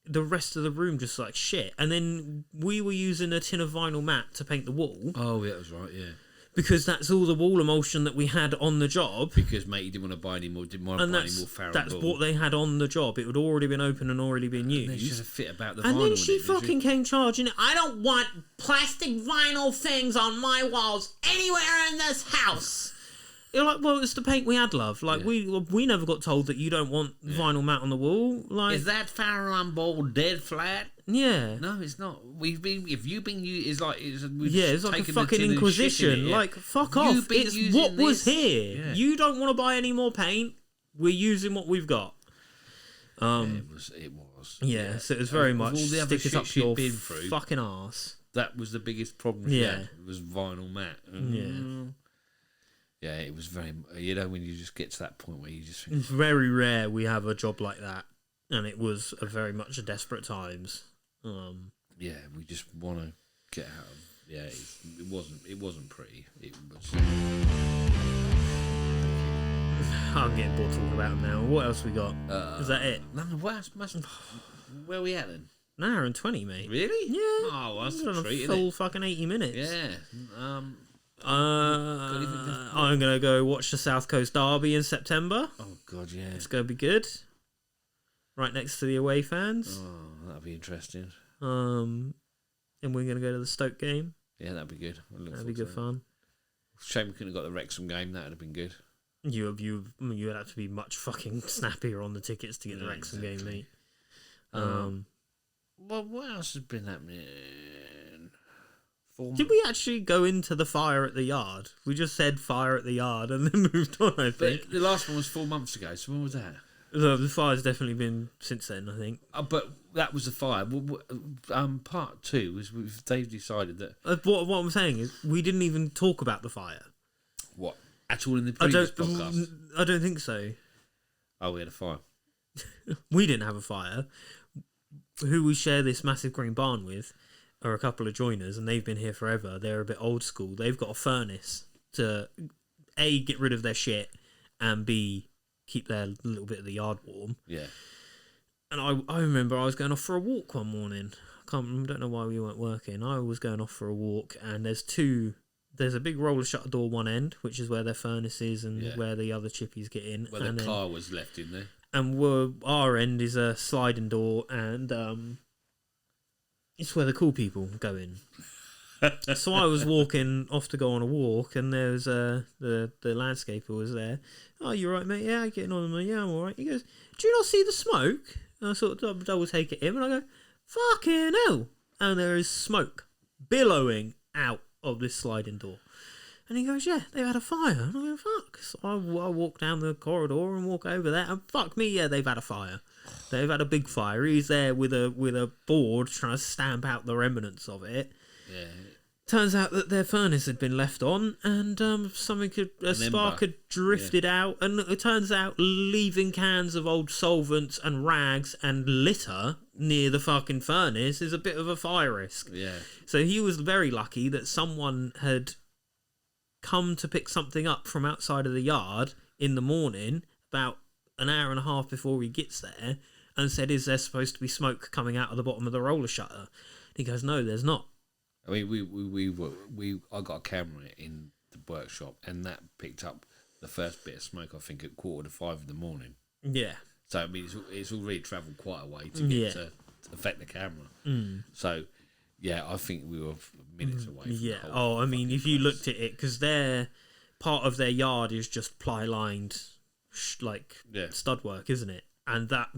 the rest of the room just like shit. And then we were using a tin of vinyl matte to paint the wall. Oh, yeah, that was right, yeah. Because that's all the wall emulsion that we had on the job. Because, mate, he didn't want to buy any more, Farrenball. That's what they had on the job. It had already been open and already been used. And they should have fit about the vinyl. And then she fucking came charging it. I don't want plastic vinyl things on my walls anywhere in this house. You're like, well, it's the paint we had, love. Like, we never got told that you don't want vinyl matte on the wall. Like, is that Farrenball dead flat? Yeah. No, it's not. It's like a fucking Inquisition. Like, fuck off. It's what was here. Yeah. You don't want to buy any more paint. We're using what we've got. It was. was. Yeah, so it was very much all the other stick it shit up she'd your been through. fucking arse. That was the biggest problem she Yeah. had, was vinyl matte. Yeah, it was very, when you just get to that point where you just think, It's very rare we have a job like that, and it was a very much a desperate times. yeah, we just want to get out of, it wasn't pretty. It was. I'm getting bored talking about them now. What else we got? Is that it? No, what else where are we at then? An hour and 20, mate. Really? Yeah. Oh, well, that's We've done a treat, a isn't full it? fucking 80 minutes. Yeah. I'm going to go watch the South Coast Derby in September. Oh, God, yeah. It's going to be good. Right next to the away fans. Oh, that'll be interesting. And we're going to go to the Stoke game. Yeah, that'd be good. That'd be good fun. Shame we couldn't have got the Wrexham game. That would have been good. You would have to be much fucking snappier on the tickets to get the Wrexham game, mate. Well, what else has been happening? Did we actually go into the fire at the yard? We just said fire at the yard and then moved on, I think. But the last one was 4 months ago, so when was that? The fire's definitely been since then, I think. But that was the fire. Part 2 was they've decided that... What I'm saying is, we didn't even talk about the fire. What? At all in the previous I podcast? don't think so. Oh, we had a fire. We didn't have a fire. Who we share this massive green barn with are a couple of joiners, and they've been here forever. They're a bit old school. They've got a furnace to A, get rid of their shit, and B, keep their little bit of the yard warm. Yeah. And I remember I was going off for a walk one morning. I don't know why we weren't working. I was going off for a walk, and there's a big roller shutter door one end, which is where their furnace is and where the other chippies get in. Where the car was left in there. And our end is a sliding door, and it's where the cool people go in. So I was walking off to go on a walk, and there was the landscaper was there. Oh, you right, mate? Yeah, getting on with me. Yeah, I'm all right. He goes, do you not see the smoke? And I sort of double take at him, and I go, fucking hell! And there is smoke billowing out of this sliding door. And he goes, yeah, they've had a fire. And I go, fuck. So I walk down the corridor and walk over there, and fuck me, yeah, they've had a fire. They've had a big fire. He's there with a board trying to stamp out the remnants of it. Yeah. Turns out that their furnace had been left on, and a spark had drifted out, and it turns out leaving cans of old solvents and rags and litter near the fucking furnace is a bit of a fire risk. Yeah. So he was very lucky that someone had come to pick something up from outside of the yard in the morning, about an hour and a half before he gets there, and said, is there supposed to be smoke coming out of the bottom of the roller shutter? He goes, no, there's not. I mean, I got a camera in the workshop, and that picked up the first bit of smoke, I think, at 4:45 in the morning. Yeah. So, I mean, it's already travelled quite a way to get to affect the camera. Mm. So, yeah, I think we were minutes away from the whole Oh, I mean, if you place. looked at it, because part of their yard is just ply-lined, stud work, isn't it? And that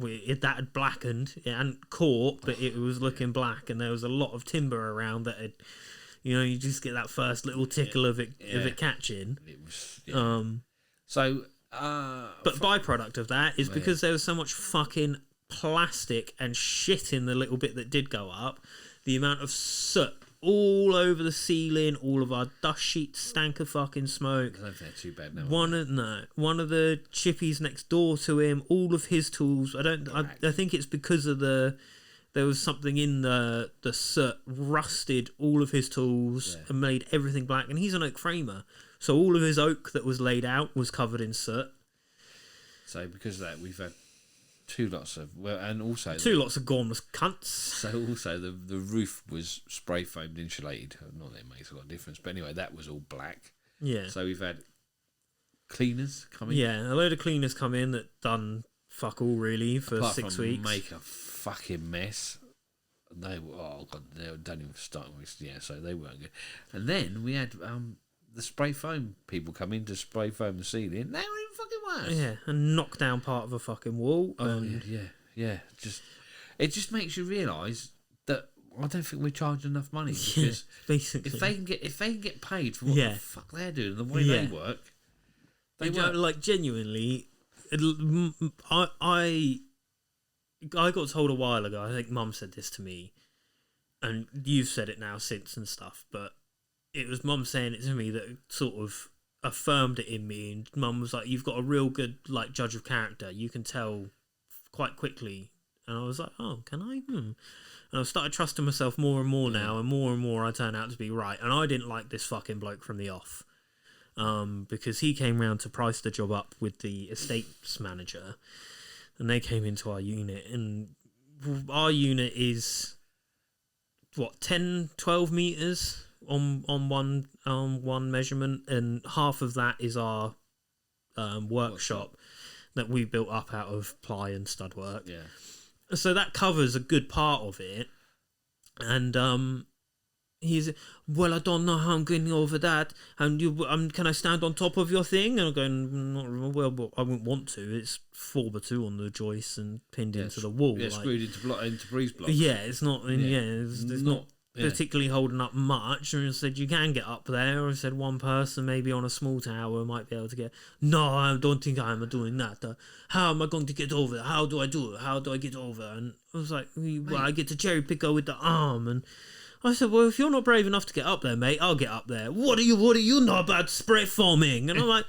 had blackened. It hadn't caught, but it was looking black, and there was a lot of timber around that had, you just get that first little tickle of it catching. It was, but byproduct of that is because there was so much fucking plastic and shit in the little bit that did go up, the amount of soot all over the ceiling, all of our dust sheets stank of fucking smoke. I don't think they're too bad now. One of the chippies next door to him, all of his tools. I think it's because of there was something in the soot rusted all of his tools and made everything black. And he's an oak framer, so all of his oak that was laid out was covered in soot. So because of that, we've had two lots of gormless cunts. So also the roof was spray foamed insulated. Not that it makes a lot of difference, but anyway, that was all black. Yeah. So we've had cleaners come in. Yeah, a load of cleaners come in that done fuck all really for Apart 6 from weeks. Make a fucking mess. They don't even start with so they weren't good. And then we had the spray foam people come in to spray foam the ceiling. They were even fucking worse. Yeah, and knock down part of a fucking wall. Yeah. It just makes you realise that I don't think we're charging enough money because basically, if they can get paid for what the fuck they're doing, the way they work, genuinely. I I got told a while ago, I think Mum said this to me, and you've said it now since and stuff, but it was Mum saying it to me that sort of affirmed it in me, and Mum was like, you've got a real good like judge of character, you can tell quite quickly. And I was like, oh, can I? And I've started trusting myself more and more now, and more I turn out to be right. And I didn't like this fucking bloke from the off, because he came round to price the job up with the estates manager, and they came into our unit, and our unit is what, 10, 12 meters on one measurement, and half of that is our workshop that we built up out of ply and stud work. Yeah. So that covers a good part of it. And he's, well, I don't know how I'm getting over that. And can I stand on top of your thing? And I'm going, not well, but I wouldn't want to. It's 4x2 on the joist and pinned into the wall. Yeah, screwed into breeze blocks. Yeah, it's not. It's not particularly holding up much. And I said, you can get up there. I said, one person maybe on a small tower might be able to get. No, I don't think I'm doing that. How am I going to get over? How do I do it? How do I get over? And I was like, well, I get to cherry pick her with the arm. And I said, well, if you're not brave enough to get up there, mate, I'll get up there. What do you know about spray foaming? And I'm like,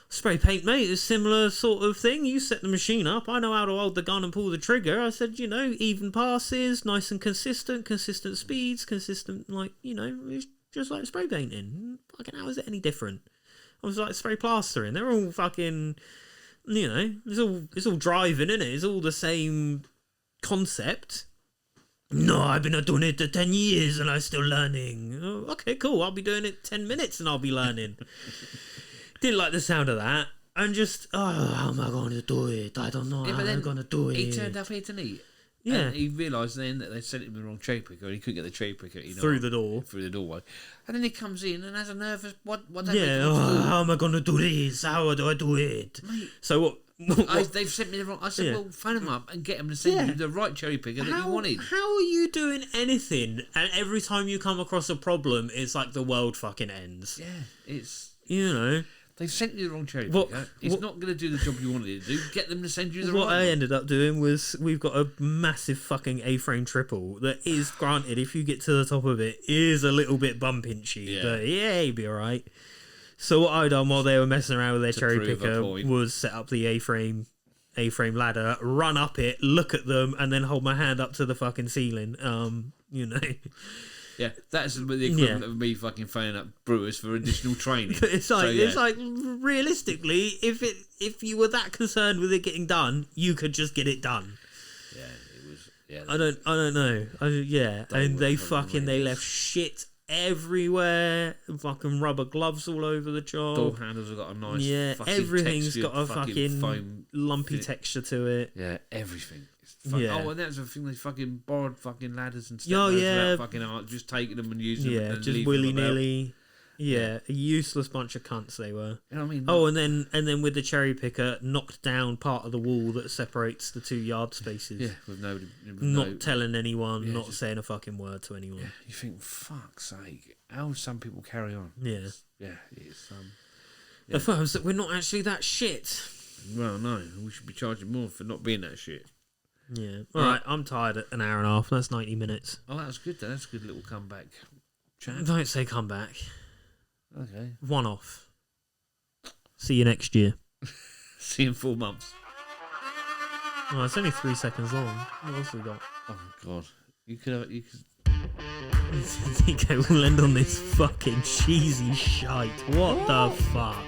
spray paint, mate, is similar sort of thing. You set the machine up. I know how to hold the gun and pull the trigger. I said, even passes, nice and consistent speeds, consistent, it's just like spray painting. Fucking how is it any different? I was like, spray plastering. They're all fucking, it's all driving, isn't it? It's all the same concept. No, I've been doing it for 10 years and I'm still learning. Oh, okay, cool. I'll be doing it 10 minutes and I'll be learning. Didn't like the sound of that. And just, how am I going to do it? I don't know how I'm going to do it. He turned up here, didn't he? Yeah. And he realised then that they sent him the wrong cherry picker and he couldn't get the cherry picker. Through the doorway. And then he comes in and has a nervous, what how am I going to do this? How do I do it? Mate, so what? They've sent me the wrong. I said, well, phone them up and get them to send you the right cherry picker that you wanted. How are you doing anything? And every time you come across a problem, it's like the world fucking ends. Yeah, it's they've sent you the wrong cherry picker. It's not going to do the job you wanted it to do. Get them to send you the right one. What I ended up doing was we've got a massive fucking A-frame triple that is, granted, if you get to the top of it, is a little bit bump-inchy. Yeah. But you'd be alright. So what I done while they were messing around with their cherry picker was set up the A-frame ladder, run up it, look at them, and then hold my hand up to the fucking ceiling. Yeah, that's the equivalent of me fucking phoning up Brewers for additional training. But it's like realistically, if you were that concerned with it getting done, you could just get it done. Yeah, it was. Yeah, I don't know. And they left shit everywhere. Fucking rubber gloves all over the job. Door handles have got a nice fucking everything's texture, got a fucking foam lumpy texture to it. Yeah, everything. Yeah. Oh, and that's the thing, they fucking borrowed fucking ladders and stuff. Without fucking art, just taking them and using them. And just willy nilly. Yeah, a useless bunch of cunts they were. You know what I mean? Oh, and then with the cherry picker, knocked down part of the wall that separates the 2 yard spaces. Yeah, with nobody. Not telling anyone, not saying a fucking word to anyone. Yeah, you think, fuck's sake, how some people carry on? Yeah. Yeah, it's The firms that we're not actually that shit. Well, no, we should be charging more for not being that shit. Yeah. All right, I'm tired at an hour and a half. That's 90 minutes. Oh, that was good then. That's a good little comeback chat. Don't say comeback. Okay. One off. See you next year. See you in 4 months. Oh, it's only 3 seconds long. What else we got? Oh, God. You could. Okay, we'll end on this fucking cheesy shite. What the fuck?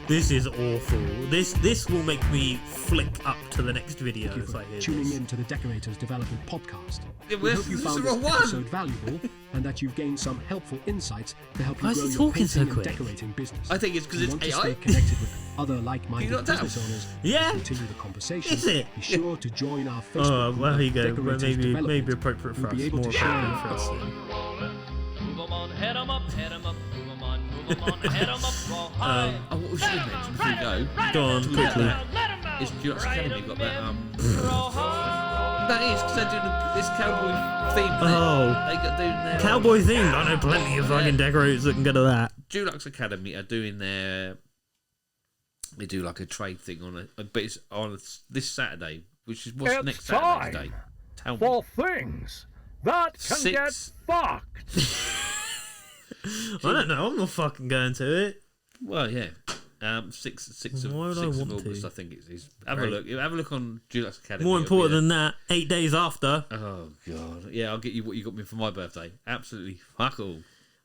This is awful. This will make me flick up to the next video. Thank you for tuning in to the Decorators Development Podcast. Yeah, we hope you found this episode valuable and that you've gained some helpful insights to help you grow your painting and decorating business. I think it's because it's AI. AI. Stay connected with other like-minded business owners and continue the conversation. Is it? Be sure to join our Facebook group. Well, here you go. Decorators Maybe appropriate for us. We'll be able to share for us. Head 'em up, head 'em up, move 'em on, head 'em up, roll high. Oh, what we should have mentioned before we Go on, quickly. is Duke's Academy got that that is because they're doing this cowboy theme. They got doing their cowboy themed. I know plenty of fucking decorators that can go to that. Dulux Academy are doing their. They do like a trade thing on it, but it's on this Saturday which is what's It's next Saturday's time date. Tell me. for things that can get 6. fucked. I don't know. I'm not fucking going to it. Well, yeah. 6th Why would I of want August, to? I think it is. Have Great. a look. Have a look on Dulux Academy. More It'll be important there. than that, 8 days after. Oh god. Yeah, I'll get you what you got me for my birthday. Absolutely fuck all.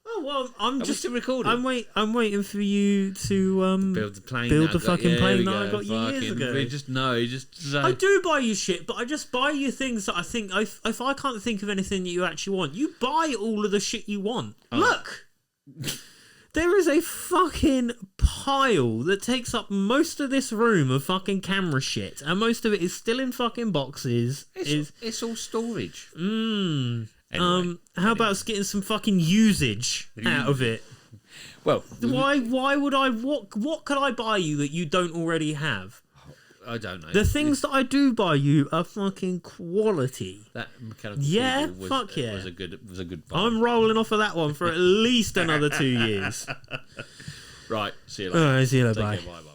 Oh well, I'm Are we just still recording? I'm waiting for you to build the plane. build that the I got. fucking Yeah, plane we that I go. got you years Fucking- ago. We just know. Just I do buy you shit, but I just buy you things that I think if I can't think of anything that you actually want, you buy all of the shit you want. Oh. Look, there is a fucking pile that takes up most of this room of fucking camera shit, and most of it is still in fucking boxes. It's all storage. Anyway, Anyway, how about us getting some fucking usage out of it? Well, Why would I? What could I buy you that you don't already have? I don't know. The things that I do buy you are fucking quality. That mechanical Yeah, keyboard was, fuck yeah. was a good I'm rolling off of that one for at least another 2 years. Right, see you later. Alright, see you later, Take bye. care, bye.